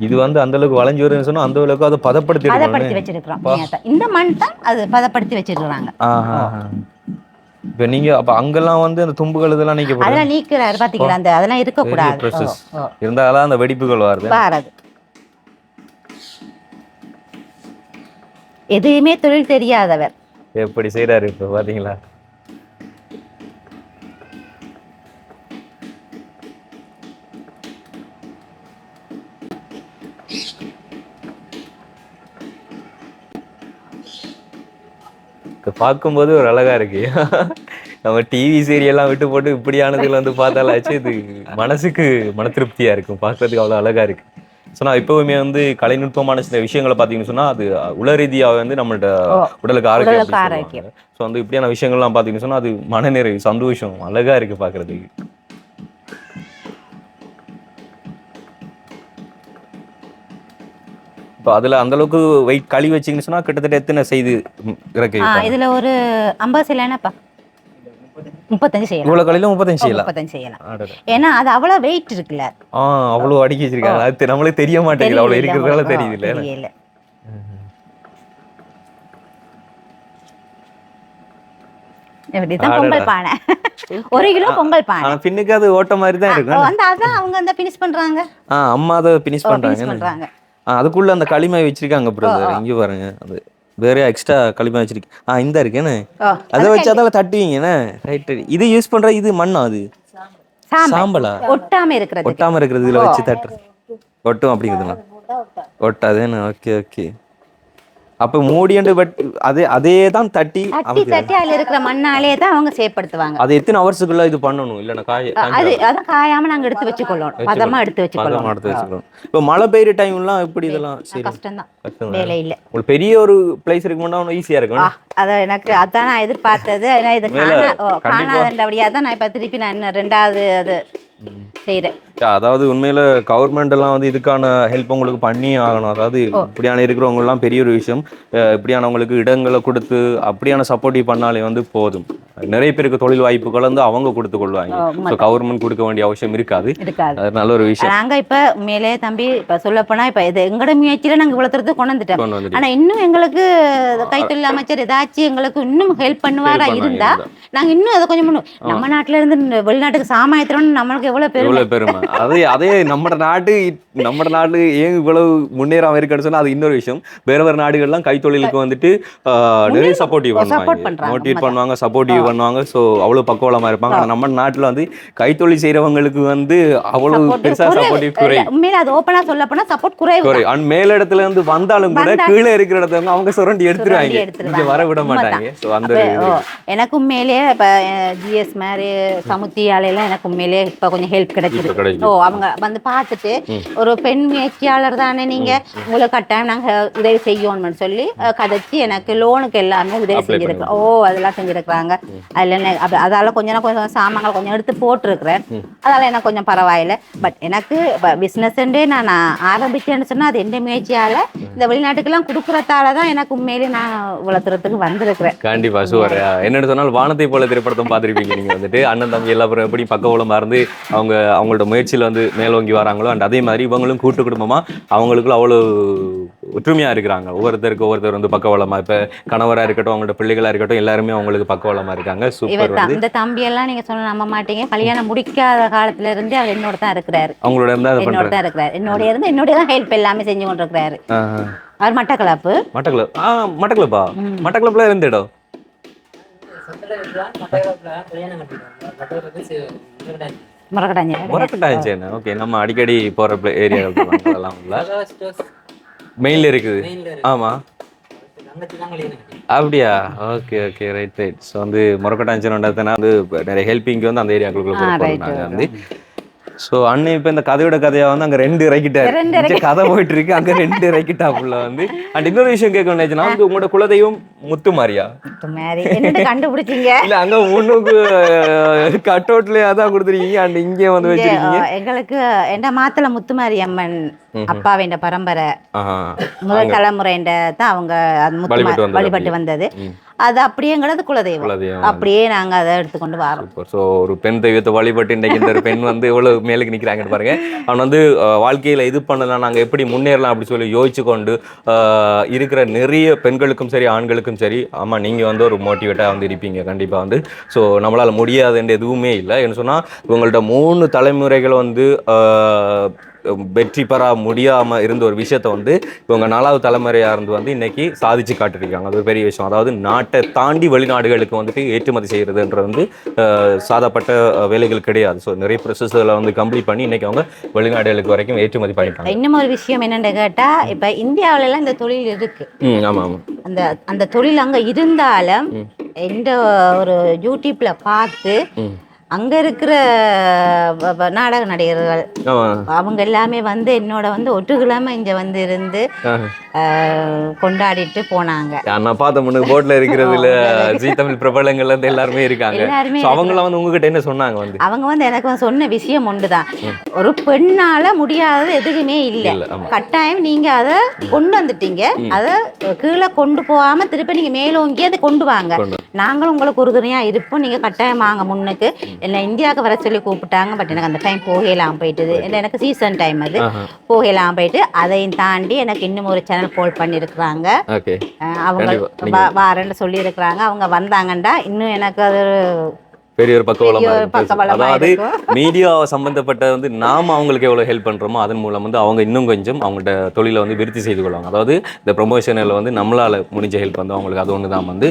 இது வந்து அந்த அளவுக்கு வளைஞ்சு வருதுன்னு சொன்னா அந்த அளவுக்கு அதை பதப்படுத்தி வச்சிருக்கிறோம். இந்த மண் தான் அது பதப்படுத்தி வச்சிருக்காங்க. இப்ப நீங்க அப்ப அங்கெல்லாம் வந்து அந்த தும்புகள் இதெல்லாம் அதெல்லாம் நீக்கிறாரு பாத்தீங்களா. அந்த அதெல்லாம் இருக்க கூடாது. இருந்தாலும் அந்த வெடிப்புகள் வருது. எதுவுமே தொழில் தெரியாதவர் எப்படி செய்யறாரு இப்ப பாத்தீங்களா. பார்க்கும்போது ஒரு அழகா இருக்கு. நம்ம டிவி சீரியல்லாம் விட்டு போட்டு இப்படியானதுல வந்து பார்த்தாலாச்சு இது மனசுக்கு மன திருப்தியா இருக்கும். பார்க்கறதுக்கு அவ்வளவு அழகா இருக்கு. ஸோ நான் எப்பவுமே வந்து கலைநுட்பமான சில விஷயங்களை பார்த்தீங்கன்னு சொன்னா அது உள ரீதியாக வந்து நம்மளோட உடலுக்கு ஆரோக்கியம். ஸோ வந்து இப்படியான விஷயங்கள்லாம் பார்த்தீங்கன்னு சொன்னா அது மனநிறைவு, சந்தோஷம், அழகா இருக்கு பார்க்கறதுக்கு. இப்போ அதில் அந்த அளவுக்கு வெயிட் களி வச்சிங்கன்னு சொன்னா கிட்டத்தட்ட எத்தனை செய்து இறக்கி? இதுல ஒரு 50 செய்யலாம்ப்பா. 35 செய்யலாம். இவ்வளவு களிலும் 35 செய்யலாம். ஏன்னா அது அவ்வளவு வெயிட் இருக்குல்ல. அவ்வளவு அடுக்கி வச்சிருக்காங்க. அது நம்மளுக்கு தெரிய மாட்டேங்குது. அவ்வளவு இருக்கிறதால தெரியுது இல்ல. இப்படிதான் பொங்கல் பானை. 1 கிலோ பொங்கல் பானை. பின்னுக்கு அது ஓட்ட மாதிரி தான் இருக்கும். அதான் அவங்க அந்த பினிஷ் பண்றாங்க. அம்மா அதை பினிஷ் பண்றாங்க. அதுக்குள்ள அந்த களிமாய் வச்சிருக்காங்க பிரதர். இங்க பாருங்க, அது வேற எக்ஸ்ட்ரா களிமா வச்சிருக்கேன். இந்த இருக்கேன்னு அதை வச்சு அதால தட்டுவீங்கன்னு. ரைட். இது யூஸ் பண்ற இது மண்ணா? அது சாம்பலா? ஒட்டாம இருக்கிறது இதுல வச்சு தட்டுறது. ஒட்டும் அப்படிங்கிறதுங்களா? ஒட்டாதேன்னு. Okay okay. அப்ப மூடியண்டு அதே தான் தட்டி அதுல இருக்கிற மண்ணாலே தான் அவங்க சேப்படுத்துவாங்க. அது எத்தனை ஹவர்ஸ்க்குள்ள இது பண்ணணும்? இல்ல அத காயாம நாங்க எடுத்து வச்சுக்கொள்ளணும். பதமா எடுத்து வச்சுக்கொள்ளணும். இப்ப மழை பெய்யுற டைம்லாம் இப்படி இதெல்லாம் கஷ்டம் தான். வேலை இல்ல. ஒரு பெரிய ஒரு பிளேஸ் இருக்கும்னா ஈஸியா இருக்கும். அத எனக்கு அதான் நான் எதிர்பார்த்தது. ஏன்னா இது காணாதபடியா தான் நான் இப்ப திருப்பி நான் 2வது அது செய்யறேன். அதாவது உண்மையில கவர்மெண்ட் எல்லாம் வந்து இதுக்கான ஹெல்ப் உங்களுக்கு பண்ணி ஆகணும். அதாவது இப்படியான இருக்கிறவங்க எல்லாம் பெரிய ஒரு விஷயம். இப்படியானவங்களுக்கு இடங்களை கொடுத்து அப்படியான சப்போர்ட்டிவ் பண்ணாலே வந்து போதும். நிறைய பேருக்கு தொழில் வாய்ப்புகள் வந்து அவங்க கொடுத்து கொள்வாங்க. கவர்மெண்ட் கொடுக்க வேண்டிய அவசியம் இருக்காது. அது நல்ல ஒரு விஷயம். நாங்க இப்ப மேலே தம்பி இப்ப சொல்ல போனா இப்ப இது எங்கட முயற்சியில நாங்க வளர்த்துறது கொண்டு வந்துட்டோம். ஆனா இன்னும் எங்களுக்கு கைத்தொழில் அமைச்சர் ஏதாச்சும் எங்களுக்கு இன்னும் ஹெல்ப் பண்ணுவாரா இருந்தா நாங்க இன்னும் அதை கொஞ்சம் நம்ம நாட்டுல இருந்து வெளிநாட்டுக்கு சாமாயத்திரம் நம்மளுக்கு எவ்வளவு பெருமை. அதே நம்ம நாடு ஏன் இவ்வளவு முன்னேறாம இருக்குன்னு சொன்னா அது இன்னொரு விஷயம். வேற நாடுகள்லாம் கைத்தொழிலுக்கு வந்துட்டு நிறைய சப்போர்ட்டிவ் பண்ணுவாங்க, மோட்டிவேட் பண்ணுவாங்க, சப்போர்ட்டிவ் பண்ணுவாங்க. ஸோ அவ்வளவு பக்குவலமா இருப்பாங்க. ஆனா நம்ம நாட்டுல வந்து கைத்தொழில் செய்யறவங்களுக்கு வந்து அவ்வளவு பெருசா சப்போர்ட்டிவ் குறை. உண்மையில அது ஓப்பனா சொல்ல போனா சப்போர்ட் குறை. மேல இடத்துல இருந்து வந்தாலும் கூட கீழே இருக்கிற இடத்துல அவங்க சுரண்டி எடுத்துருவாங்க, இங்க வர விட மாட்டாங்க. ஸோ அந்த எனக்கு உண்மையிலேயே இப்ப ஜிஎஸ் மாதிரி சமுத்தி ஆலையெல்லாம் எனக்கு உண்மையிலேயே இப்ப கொஞ்சம் ஹெல்ப் கிடைச்சிருக்கு. அவங்க வந்து பார்த்துட்டு ஒரு பெண் முயற்சியாளர் தானே நீங்க, உங்களுக்கு கட்டாயம் நாங்க உதவி செய்யணும்னு சொல்லி கதைச்சு எனக்கு லோனுக்கு எல்லாமே உதவி செஞ்சிருக்கோம். அதெல்லாம் செஞ்சிருக்கிறாங்க. அதால கொஞ்சம் சாமான்கள் கொஞ்சம் எடுத்து போட்டிருக்கிறேன். அதால எனக்கு கொஞ்சம் பரவாயில்ல. பட் எனக்கு பிசினஸ்ன்றே நான் ஆரம்பிச்சேன்னு சொன்னா அது எந்த முயற்சியால இந்த வெளிநாட்டுக்கெல்லாம் கொடுக்கறதாலதான் எனக்கு உண்மையிலே நான் வளர்த்துறதுக்கு வந்திருக்கிறேன். கண்டிப்பா சூப்பர். என்னன்னு சொன்னால் வானத்தை போல திரைப்படத்தை பார்த்திருப்பீங்க நீங்க வந்துட்டு. அண்ணன் தம்பி எல்லாரும் எப்படி பக்கபலமா இருந்து அவங்களோட முயற்சியில வந்து மேலோங்கி வராங்களோ அண்ட் அதே மாதிரி இவங்களும் கூட்டு குடும்பமா அவங்களுக்குள்ள அவ்வளவு ஒற்றுமையா இருக்கிறாங்க. ஒவ்வொருத்தருக்கு ஒவ்வொருத்தர் வந்து பக்கவளமா, இப்ப கணவரா இருக்கட்டும், அவங்களோட பிள்ளைகளா இருக்கட்டும், எல்லாருமே அவங்களுக்கு பக்கவளமா இருக்காங்க. சூப்பர். இந்த தம்பி எல்லாம் நீங்க சொன்ன நம்ப மாட்டீங்க, கல்யாணம் முடிக்காத காலத்துல இருந்து அவர் என்னோட தான் இருக்கிறாரு. அவங்களோட இருந்தா என்னோட தான் இருக்கிறாரு. என்னோட தான் ஹெல்ப் எல்லாமே செஞ்சு கொண்டு இருக்கிறாரு. அவர் மட்டக்களப்பு. மட்டக்களப்புல இருந்த இடம் முரக்கட்டாஞ்சேன. ஓகே, நம்ம அடிக்கடி போற ஏரியாலாம் மெயின்ல இருக்குது. ஆமா அப்படியா? Okay okay, right right. So வந்து முரக்கட்டாஞ்சேனா வந்து நிறைய ஹெல்ப்பிங்க்கு வந்து அந்த ஏரியாக்குள்ள வந்து ஸோ அண்ணன் இப்போ இந்த கதையோட கதையா வந்து அங்கே 2 இறக்கிட்டாரு. கதை போயிட்டு இருக்கு, அங்கே 2 இறக்கிட்டாப்புல வந்து. அண்ட் இன்னொரு விஷயம் கேட்க நினைச்சுன்னா வந்து உங்களோட குலதெய்வம் முத்துமாரியா? கண்டுபிடிச்சீங்க இல்ல அங்க முன்னுக்கு கட் அவுட்லயே அதான் கொடுத்துருக்கீங்க, அண்ட் இங்கே வந்து வச்சிருக்கீங்க. எங்களுக்கு எந்த மாத்தல முத்துமாரி அம்மன் அப்பாவின் பரம்பரை முதல் தலைமுறைன்ற தான் அவங்க வழிபட்டு வந்தது. அது அப்படியேங்கிறது குலதெய்வம். அப்படியே நாங்க அதை எடுத்துக்கொண்டு வரோம். ஸோ ஒரு பெண் தெய்வத்தை வழிபட்டு இன்னைக்கு இந்த பெண் வந்து எவ்வளவு மேலுக்கு நிற்கிறாங்கன்னு பாருங்க. அவன் வந்து வாழ்க்கையில இது பண்ணலாம், நாங்க எப்படி முன்னேறலாம் அப்படி சொல்லி யோசிச்சு கொண்டு இருக்கிற நிறைய பெண்களுக்கும் சரி ஆண்களுக்கும் சரி, ஆமா நீங்க வந்து ஒரு மோட்டிவேட்டா வந்து இருப்பீங்க கண்டிப்பா வந்து. ஸோ நம்மளால முடியாதுன்ற எதுவுமே இல்லை. என்ன சொன்னா இவங்கள்ட்ட 3 தலைமுறைகள் வந்து வெற்றி பெற முடியாம இருந்த ஒரு விஷயத்த வந்து இவங்க 4வது தலைமுறையா இருந்து வந்து இன்னைக்கு சாதிச்சு காட்டிருக்காங்க. அது ஒரு பெரிய விஷயம். அதாவது நாட்டை தாண்டி வெளிநாடுகளுக்கு வந்துட்டு ஏற்றுமதி செய்யறதுன்றது வந்து சாதப்பட்ட வேலைகள் கிடையாது. ஸோ நிறைய ப்ரொசஸ்களை வந்து கம்ப்ளீட் பண்ணி இன்னைக்கு அவங்க வெளிநாடுகளுக்கு வரைக்கும் ஏற்றுமதி பண்ணிட்டாங்க. இன்னும் ஒரு விஷயம் என்னன்னு கேட்டா, இப்ப இந்தியாவில எல்லாம் இந்த தொழில் இருக்கு. ஆமா ஆமா, அந்த தொழில் அங்க இருந்தாலும் எந்த ஒரு யூடியூப்ல பார்த்து அங்க இருக்கிற நாடக நடிகர்கள் அவங்க எல்லாமே வந்து என்னோட வந்து ஒட்டுக்கிழமை இங்க வந்து இருந்து கொண்டாடிட்டு போனாங்க. நான் பார்த்த முன்னுக்கு போட்ல இருக்கிறதுல ஜீ தமிழ் பிரபலங்கள்ல இருந்து எல்லாருமே இருக்காங்க. அவங்க வந்து உங்ககிட்ட என்ன சொன்னாங்க? வந்து அவங்க வந்து எனக்கு சொன்ன விஷயம் ஒன்றுதான், ஒரு பெண்ணால முடியாதது எதுவுமே இல்லை. கட்டாயம் நீங்க அதை கொண்டு வந்துட்டீங்க, அதை கீழே கொண்டு போகாம திருப்பி நீங்க மேலோங்கி அதை கொண்டு வாங்க. நாங்களும் உங்களுக்கு உறுதுணையா இருப்போம். நீங்க கட்டாயம் வாங்க முன்னுக்கு. என்ன இந்தியாவுக்கு வர சொல்லி கூப்பிட்டாங்க. பட் எனக்கு அந்த டைம் போகலாம் போயிட்டுது. எனக்கு சீசன் டைம் அது போகலாம் போயிட்டு, அதையும் தாண்டி எனக்கு இன்னும் ஒரு சேனல் கால் பண்ணியிருக்கிறாங்க. அவங்க வாரன்னு சொல்லி இருக்கிறாங்க. அவங்க வந்தாங்கண்டா இன்னும் எனக்கு அது பெரிய ஒரு பக்கவளமா. அதாவது மீடியா சம்பந்தப்பட்ட வந்து நாம அவங்களுக்கு எவ்வளவு ஹெல்ப் பண்றோமோ அதன் மூலம் வந்து அவங்க இன்னும் கொஞ்சம் அவங்கள்ட்ட தொழிலை வந்து விருத்தி செய்து கொள்வாங்க. அதாவது இந்த ப்ரொமோஷனில் வந்து நம்மளால முடிஞ்ச ஹெல்ப் வந்து அவங்களுக்கு அது ஒன்று தான் வந்து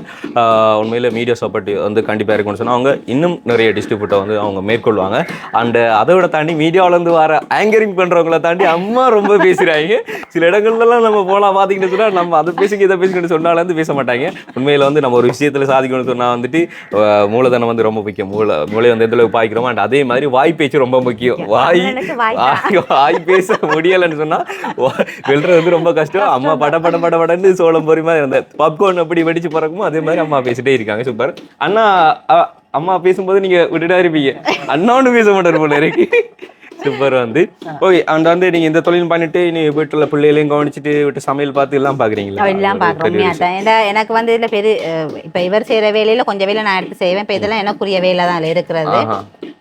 உண்மையில மீடியா சப்போர்ட் வந்து கண்டிப்பாக இருக்கும்னு சொன்னால் அவங்க இன்னும் நிறைய டிஸ்ட்ரிபியூட்டை வந்து அவங்க மேற்கொள்வாங்க. அண்ட் அதை விட தாண்டி மீடியாவிலேருந்து வர ஆங்கரிங் பண்ணுறவங்கள தாண்டி அம்மா ரொம்ப பேசுகிறாங்க. சில இடங்கள்லாம் நம்ம போகலாம் பார்த்தீங்கன்னு சொன்னால் நம்ம அதை பேசிக்க இதை பேசிக்கிட்டு சொன்னாலேருந்து பேச மாட்டாங்க. உண்மையில் வந்து நம்ம ஒரு விஷயத்தில் சாதிக்கணும்னு சொன்னால் வந்துட்டு மூலதனம் வந்து ரொம்ப மூளை வந்து எந்த அளவுக்கு பாய்க்கிறோமோ அண்ட் அதே மாதிரி வாய் பேச்சு ரொம்ப முக்கியம். வாய் பேச முடியலைன்னு சொன்னா வெல்றது வந்து ரொம்ப கஷ்டம். அம்மா படன்னு சோளம் பொறிமா இருந்த பாப்கார்ன் அப்படி வெடிச்சு பறக்குமோ அதே மாதிரி அம்மா பேசிட்டே இருக்காங்க. சூப்பர். அண்ணா அம்மா பேசும்போது நீங்க விட்டுட்டா இருப்பீங்க, அண்ணான்னு பேச மாட்டாரு போல இருக்கு. சூப்பர் வந்து ஓகே. அண்ட் வந்து நீங்க இந்த தொழில் பண்ணிட்டு நீ வீட்டுல பிள்ளைகளையும் கவனிச்சுட்டு விட்டு சமையல் பார்த்து எல்லாம் பாக்குறீங்களா? எல்லாம் பாக்குறோம். எனக்கு வந்து இதுல பெரிய இப்ப இவர் செய்யற வேலையில கொஞ்சம் வேலை நான் எடுத்து செய்வேன். இப்ப இதெல்லாம் எனக்குரிய வேலை தான் இருக்கிறது.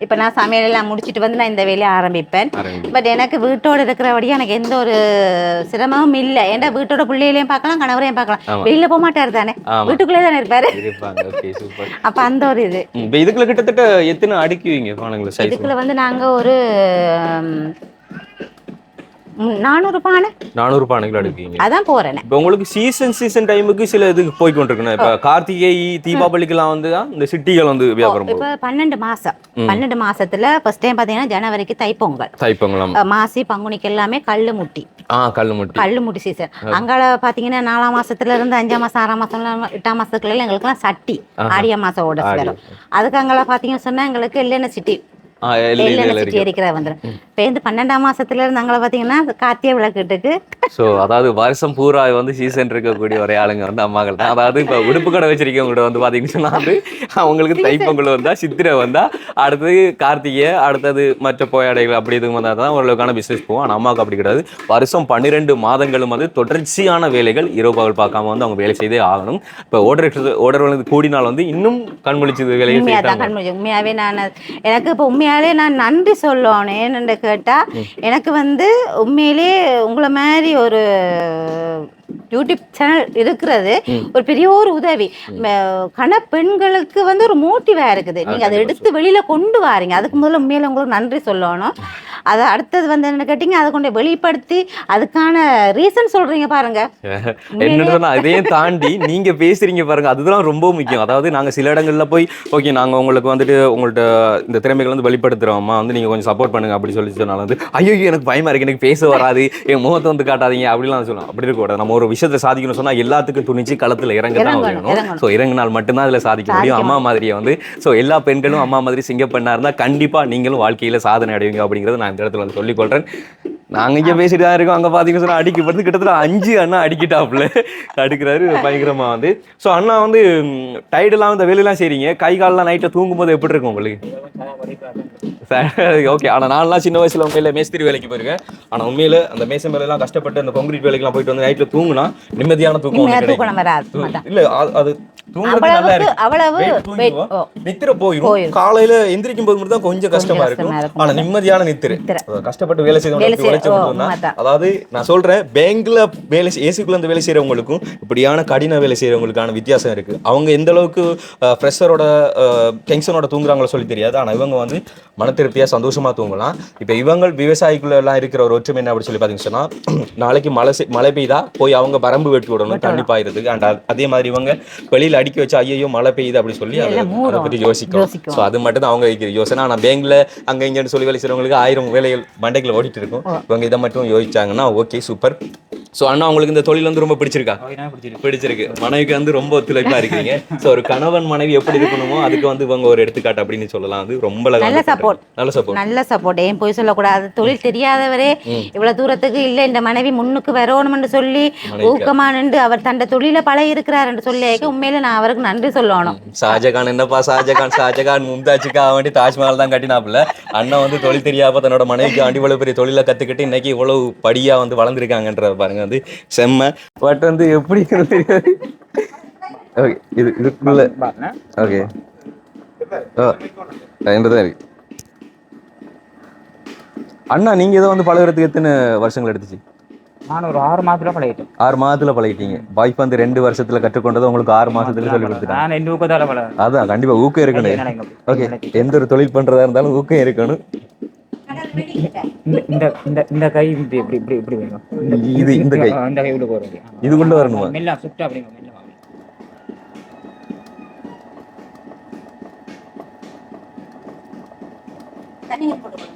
இப்ப நான் சமையல் எல்லாம் முடிச்சுட்டு வந்து நான் இந்த வேலையை ஆரம்பிப்பேன். பட் எனக்கு வீட்டோட இருக்கிறபடியா எனக்கு எந்த ஒரு சிரமமும் இல்லை. ஏன்னா வீட்டோட பிள்ளைகளையும் பார்க்கலாம், கணவரையும் பார்க்கலாம். வெளியில போக மாட்டாரு தானே, வீட்டுக்குள்ளே தானே இருப்பாரு. அப்ப அந்த ஒரு இதுக்குள்ள கிட்டத்தட்ட எத்தனை அடுக்குவீங்க? இதுக்குள்ள வந்து நாங்க ஒரு 400 பானைகள் அடுக்கீங்க. அதான் போறேன். இப்போ உங்களுக்கு சீசன் டைமுக்கு சில இதுக்கு போய் கொண்டிருக்கணும். இப்ப கார்த்திகை தீபாவளிக்கெல்லாம் வந்து இந்த சிட்டிகள் வந்து வியாபாரம். இப்ப 12 மாசத்துல ஃபர்ஸ்ட் டைம் பாத்தீங்கன்னா ஜனவரிக்கு தைப்பொங்கல், மாசி பங்குனிக்கு எல்லாமே கல்லு முட்டி சீசன். அங்கால பாத்தீங்கன்னா 4ஆம் மாசத்துல இருந்து 5ஆம் மாசம் 6ஆம் மாசம் 8ஆம் மாசத்துக்குள்ள எங்களுக்கு எல்லாம் சட்டி ஆடிய மாசம் ஓட வரும். அதுக்கு அங்கால பாத்தீங்கன்னு சொன்னா எங்களுக்கு இல்லைன்னா சிட்டி வந்துடும். இப்போ 12ஆம் மாசத்துல இருந்து நாங்கள பாத்தீங்கன்னா கார்த்திகை விளக்குட்டுக்கு. ஸோ அதாவது வருஷம் பூரா வந்து சீசன் இருக்கக்கூடிய ஒரே ஆளுங்க வந்து அம்மாக்கள் தான். அதாவது இப்போ உடுப்பு கடை வச்சிருக்கவங்க வந்து பாத்தீங்கன்னா சொன்னா வந்து அவங்களுக்கு தைப்பொங்கல் வந்தா, சித்திரை வந்தா, அடுத்தது கார்த்திகை, அடுத்தது மற்ற போயாடைகள் அப்படி இதுவும் வந்தால் தான் ஓரளவுக்கான பிசினஸ் போகும். ஆனால் அம்மாவுக்கு அப்படி கிடையாது. வருஷம் 12 மாதங்களும் வந்து தொடர்ச்சியான வேலைகள், இரவு பகல் பார்க்காம வந்து அவங்க வேலை செய்தே ஆகணும். இப்போ ஓடர் வந்து கூடினால் வந்து இன்னும் கண்மொழிச்சு வேலையை உண்மையாவே எனக்கு இப்போ உண்மையாலே நான் நன்றி சொல்லணும். ஏன்னு கேட்டா எனக்கு வந்து உண்மையிலே உங்களை மாதிரி ஒரு யூடியூப் சேனல் இருக்கிறது ஒரு பெரிய ஒரு உதவி. பெண்களுக்கு வந்து ஒரு மோட்டிவா இருக்குது. நீங்க அதை எடுத்து வெளியில கொண்டு வாரீங்க. அதுக்கு முதல்ல உண்மையில உங்களுக்கு நன்றி சொல்லணும். அதை அடுத்தது வந்து என்ன கேட்டிங்க அதை கொண்டு வெளிப்படுத்தி அதுக்கான ரீசன் சொல்கிறீங்க பாருங்க. என்னன்னு சொன்னா அதையும் தாண்டி நீங்க பேசுறீங்க பாருங்க, அதுதான் ரொம்ப முக்கியம். அதாவது நாங்க சில இடங்கள்ல போய் ஓகே நாங்க உங்களுக்கு வந்துட்டு உங்கள்ட்ட இந்த திறமைகள் வந்து வெளிப்படுத்துறோம்மா, வந்து நீங்க கொஞ்சம் சப்போர்ட் பண்ணுங்க அப்படி சொல்லி சொன்னாலும் வந்து ஐயோ எனக்கு பயமா இருக்கு, எனக்கு பேச வராது, என் முகத்தை வந்து காட்டாதீங்க அப்படிலாம் சொல்லலாம். அப்படி இருக்கக்கூடாது. நம்ம ஒரு விஷயத்தை சாதிக்கணும்னு சொன்னா எல்லாத்துக்கும் துணிச்சு களத்துல இறங்க தான் வேணும். ஸோ இறங்கினால் மட்டும்தான் அதுல சாதிக்க முடியும். அம்மா மாதிரியே வந்து ஸோ எல்லா பெண்களும் அம்மா மாதிரி சிங்கப்பெண்ணா இருந்தா கண்டிப்பா நீங்களும் வாழ்க்கையில சாதனை அடைவீங்க அப்படிங்கறத நான் இந்த இடத்துல வந்து சொல்லிக்கொள்றேன். நாங்க இங்கே பேசிட்டு தான் இருக்கோம், அங்கே பார்த்தீங்கன்னு சொன்னால் அடிக்கப்படுது கிட்டத்தட்ட 5 அண்ணா அடிக்கிட்டாப்புல அடுக்கிறாரு பயங்கரமாக வந்து. ஸோ அண்ணா வந்து டைடெல்லாம் இந்த வெளியெல்லாம் செய்றீங்க, கை காலெலாம் நைட்டில் தூங்கும்போது எப்படி இருக்கும் உங்களுக்கு? ஓகே. ஆனால் நான்லாம் சின்ன வயசில் உண்மையில மேஸ்திரி வேலைக்கு போயிருக்கேன். ஆனால் உண்மையில அந்த மேசன் வேலையெல்லாம் கஷ்டப்பட்டு அந்த கான்கிரீட் வேலைக்கெல்லாம் போயிட்டு வந்து நைட்டில் தூங்குனா நிம்மதியான தூக்கம் இல்லை. அது தூங்குறது நல்லா இருக்கு, நித்திர போயிடும். காலையில எந்திரிக்கும் போது மட்டும் தான் கொஞ்சம் கஷ்டமா இருக்கும். ஆனா நிம்மதியான நித்திரை. கஷ்டப்பட்டு வேலை செய்யறவங்க, அதாவது நான் சொல்றேன் பேங்க்ல வேலை ஏசிக்குள்ள அந்த வேலை செய்யறவங்களுக்கும் இப்படியான கடின வேலை செய்யறவங்களுக்கான வித்தியாசம் இருக்கு. அவங்க எந்த அளவுக்கு ஃப்ரெஷரோட டென்ஷனோட தூங்குறாங்களோ சொல்லி தெரியாது. ஆனா இவங்க வந்து மன திருப்தியா சந்தோஷமா தூங்கலாம். இப்ப இவங்க விவசாயிக்குள்ள எல்லாம் இருக்கிற ஒரு ஒற்றுமை என்ன அப்படி சொல்லி பாத்தீங்கன்னா சொன்னா, நாளைக்கு மழை பெய்தா போய் அவங்க வரம்பு வெட்டி விடணும் தண்ணி பாயிறதுக்கு. அண்ட் அதே மாதிரி இவங்க வெளியில அடிக்க வச்சு ஐயோ மழை பெய்யுது அப்படி சொல்லி அதை பற்றி யோசிக்கும். ஸோ அது மட்டும் தான் அவங்க வைக்கிற யோசனை. ஆனால் பேங்க்ல அங்க இங்கன்னு சொல்லி வேலை செய்யறவங்களுக்கு 1000 வேலைகள் மண்டைக்குள்ள ஓடிட்டு இருக்கும். இவங்க இதை மட்டும் யோசிச்சாங்கன்னா ஓகே சூப்பர். ஸோ அண்ணா உங்களுக்கு இந்த தொழில் வந்து ரொம்ப பிடிச்சிருக்கா? பிடிச்சிருக்கு. மனைவிக்கு வந்து ரொம்ப ஒத்துழைப்பா இருக்கீங்க. ஸோ ஒரு கணவன் மனைவி எப்படி இருக்கணுமோ அதுக்கு வந்து இவங்க ஒரு எடுத்துக்காட்டு அப்படின்னு சொல்லலாம். அது ரொம்ப நல்ல சப்போர்ட். ஏன் போய் சொல்லக்கூடாது, தொழில் தெரியாதவரே இவ்வளவு தூரத்துக்கு இல்ல இந்த மனைவி முன்னுக்கு வரணும்னு சொல்லி ஊக்கமா நின்று அவர் தன்னை தொழில பழகி இருக்கிறார் என்று சொல்லி உண்மையில நான் அவருக்கு நன்றி சொல்லணும். ஷாஜகான் என்னப்பா ஷாஜகான் மும்தாஜுக்கா வேண்டி தாஜ்மஹால் தான் கட்டினாப்புல. அண்ணா வந்து தொழில் தெரியாம தன்னோட மனைவிக்கு ஆண்டி இவ்வளவு பெரிய தொழிலை கத்துக்கிட்டு இன்னைக்கு இவ்வளவு படியா வந்து வளர்ந்துருக்காங்கன்ற பாருங்க வந்து செம்ம. பட் வந்து எப்படி தெரியாது. ஓகே இதுக்குள்ள ஓகே இருக்கு. அண்ணா நீங்க இதை வந்து பழகிறதுக்கு எத்தனை வருஷங்கள் எடுத்துச்சு? நான் ஒரு 6 மாதத்துல பழகிட்டேன். 6 மாதத்துல பழகிட்டீங்க. பாய்ப் வந்து 2 வருஷத்துல கற்றுக்கொண்டது உங்களுக்கு 6 மாசத்துல சொல்லி கொடுத்துட்டாங்க. அதான் கண்டிப்பா ஊக்கம் இருக்கணும். ஓகே, எந்த ஒரு தொழில் பண்றதா இருந்தாலும் ஊக்கம் இருக்கணும். இந்த கை இப்படி இப்படி இப்படி வேணும். இந்த கை உள்ள போறது இதுக்குள்ள வரணுமா? மெல்ல சுட்டு அப்படிங்க மெல்ல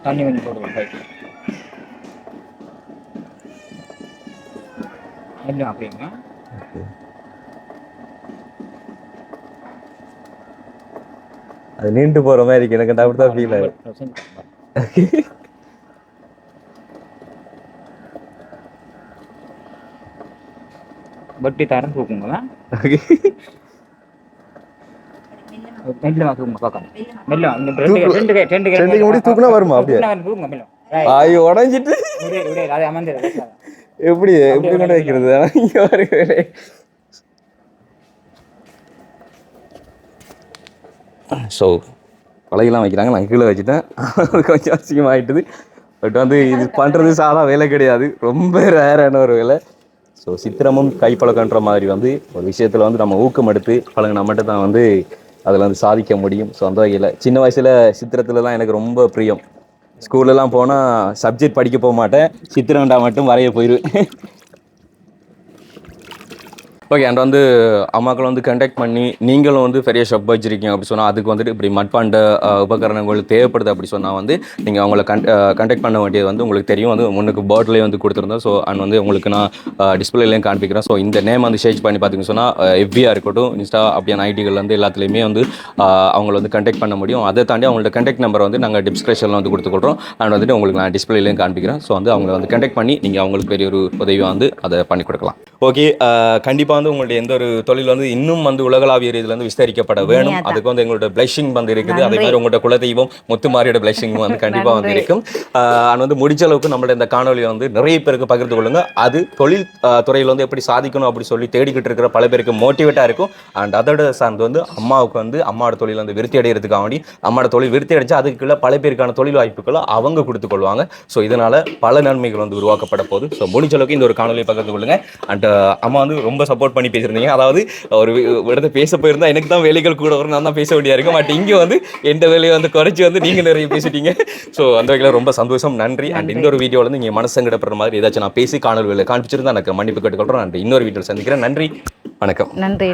தண்ணி கொஞ்சம் போடுவோம். மெல்ல அப்படிங்க. அது நீண்டு போற மாதிரி இருக்கு. எனக்கு அப்படிதான் ஃபீல் ஆகுது. பட்டி தரம் தூக்குங்க. மெல்ல தூக்குங்க பார்க்கலாம். மெல்ல ரெண்டு முடி தூக்குனா வருமா? அப்படியே தூக்குங்க மெல்ல. ஐயோ உடைஞ்சிட்டு அது அமர்ந்துரு. எப்படி கொண்டு வைக்கிறது? இங்க வருகிறே. ஸோ பழகெல்லாம் வைக்கிறாங்க, நான் கீழே வச்சுட்டேன். கொஞ்சம் அசிங்கமாகிட்டுது. பட் வந்து இது பண்ணுறது சாதா வேலை கிடையாது, ரொம்ப ரேரான ஒரு வேலை. ஸோ சித்திரமும் கைப்பழக்கன்ற மாதிரி வந்து ஒரு விஷயத்தில் வந்து நம்ம ஊக்கம் எடுத்து பழகினா மட்டும் தான் வந்து அதில் வந்து சாதிக்க முடியும். ஸோ அந்த வகையில் சின்ன வயசில் சித்திரத்தில் தான் எனக்கு ரொம்ப பிரியம். ஸ்கூல்லலாம் போனால் சப்ஜெக்ட் படிக்க போக மாட்டேன், சித்திரம்டா மட்டும் வரைய போயிடுவேன். ஓகே, அண்ட் வந்து அம்மாக்களை வந்து கண்டெக்ட் பண்ணி நீங்களும் வந்து பெரிய ஷாப் வச்சிருக்கீங்க அப்படி சொன்னால் அதுக்கு வந்துட்டு இப்படி மட்பாண்ட உபகரணங்கள் தேவைப்படுது அப்படி சொன்னால் வந்து நீங்கள் அவங்கள கண்டெக்ட் பண்ண வேண்டியது வந்து உங்களுக்கு தெரியும். வந்து முன்னுக்கு போர்ட்லேயே வந்து கொடுத்துருந்தோம். ஸோ அண்ட் வந்து உங்களுக்கு நான் டிஸ்பிளேலையும் காண்பிக்கிறேன். ஸோ இந்த நேம் வந்து ஷேர் பண்ணி பார்த்தீங்கன்னு சொன்னால் எஃபியாக இருக்கட்டும், இன்ஸ்டா அப்படியான ஐடிகள் வந்து எல்லாத்துலேயுமே வந்து அவங்கள வந்து கண்டெக்ட் பண்ண முடியும். அதை தாண்டி அவங்களோட கண்டெக்ட் நம்பர் வந்து நாங்கள் டிஸ்கிரிப்ஷனில் வந்து கொடுத்துக்கொள்கிறோம். அண்ட் வந்துட்டு உங்களுக்கு நான் டிஸ்பிளேலையும் காண்பிக்கிறேன். ஸோ வந்து அவங்கள வந்து கண்டெக்ட் பண்ணி நீங்கள் அவங்களுக்கு பெரிய ஒரு உதவியாக வந்து அதை பண்ணி கொடுக்கலாம். ஓகே, கண்டிப்பாக வந்து உங்களுடைய எந்த ஒரு தொழில் வந்து இன்னும் வந்து உலகளாவிய ரீதியில் வந்து விஸ்தரிக்கப்பட வேணும். அதுக்கு வந்து எங்களோட பிளஷிங் வந்து இருக்குது. அதே மாதிரி உங்களோட குலதெய்வம் முத்துமாரியோட பிளஷிங் வந்து கண்டிப்பாக வந்து இருக்கும். அது வந்து முடிஞ்ச அளவுக்கு நம்மளோட இந்த காணொலியை வந்து நிறைய பேருக்கு பகிர்ந்து கொள்ளுங்க. அது தொழில் துறையில் வந்து எப்படி சாதிக்கணும் அப்படி சொல்லி தேடிக்கிட்டு இருக்கிற பல பேருக்கு மோட்டிவேட்டாக இருக்கும். அண்ட் அதோட சார்ந்து வந்து அம்மாவுக்கு வந்து அம்மாவோட தொழில் வந்து விருத்தி அடைகிறதுக்காக வேண்டி அம்மாவோட தொழில் விருத்தி அடைஞ்சா அதுக்குள்ள பல பேருக்கான தொழில் வாய்ப்புகளை அவங்க கொடுத்துக்கொள்வாங்க. ஸோ இதனால பல நன்மைகள் வந்து உருவாக்கப்பட போகுது. ஸோ முடிஞ்ச அளவுக்கு இந்த ஒரு காணொலியை பகிர்ந்து கொள்ளுங்க. அண்ட் அம்மா வந்து ரொம்ப சப்போர்ட் பண்ணி பேசியிருந்தீங்க. அதாவது ஒரு இடத்த பேச போயிருந்தா எனக்கு தான் வேலைகள் கூட வரும், நான் தான் பேச வேண்டியா இருக்கும். பட் இங்கே வந்து எந்த வேலையை வந்து குறைச்சி வந்து நீங்கள் நிறைய பேசிட்டீங்க. ஸோ அந்த வகையில் ரொம்ப சந்தோஷம், நன்றி. அண்ட் இந்த ஒரு வீடியோவில் வந்து நீங்கள் மனசங்கடப்படுற மாதிரி ஏதாச்சும் நான் பேசி காணொலியில் காண்பிச்சிருந்தா எனக்கு மன்னிப்பு கேட்டுக்கொள்கிறேன். அண்ட் இன்னொரு வீடியோவில் சந்திக்கிறேன். நன்றி, வணக்கம். நன்றி.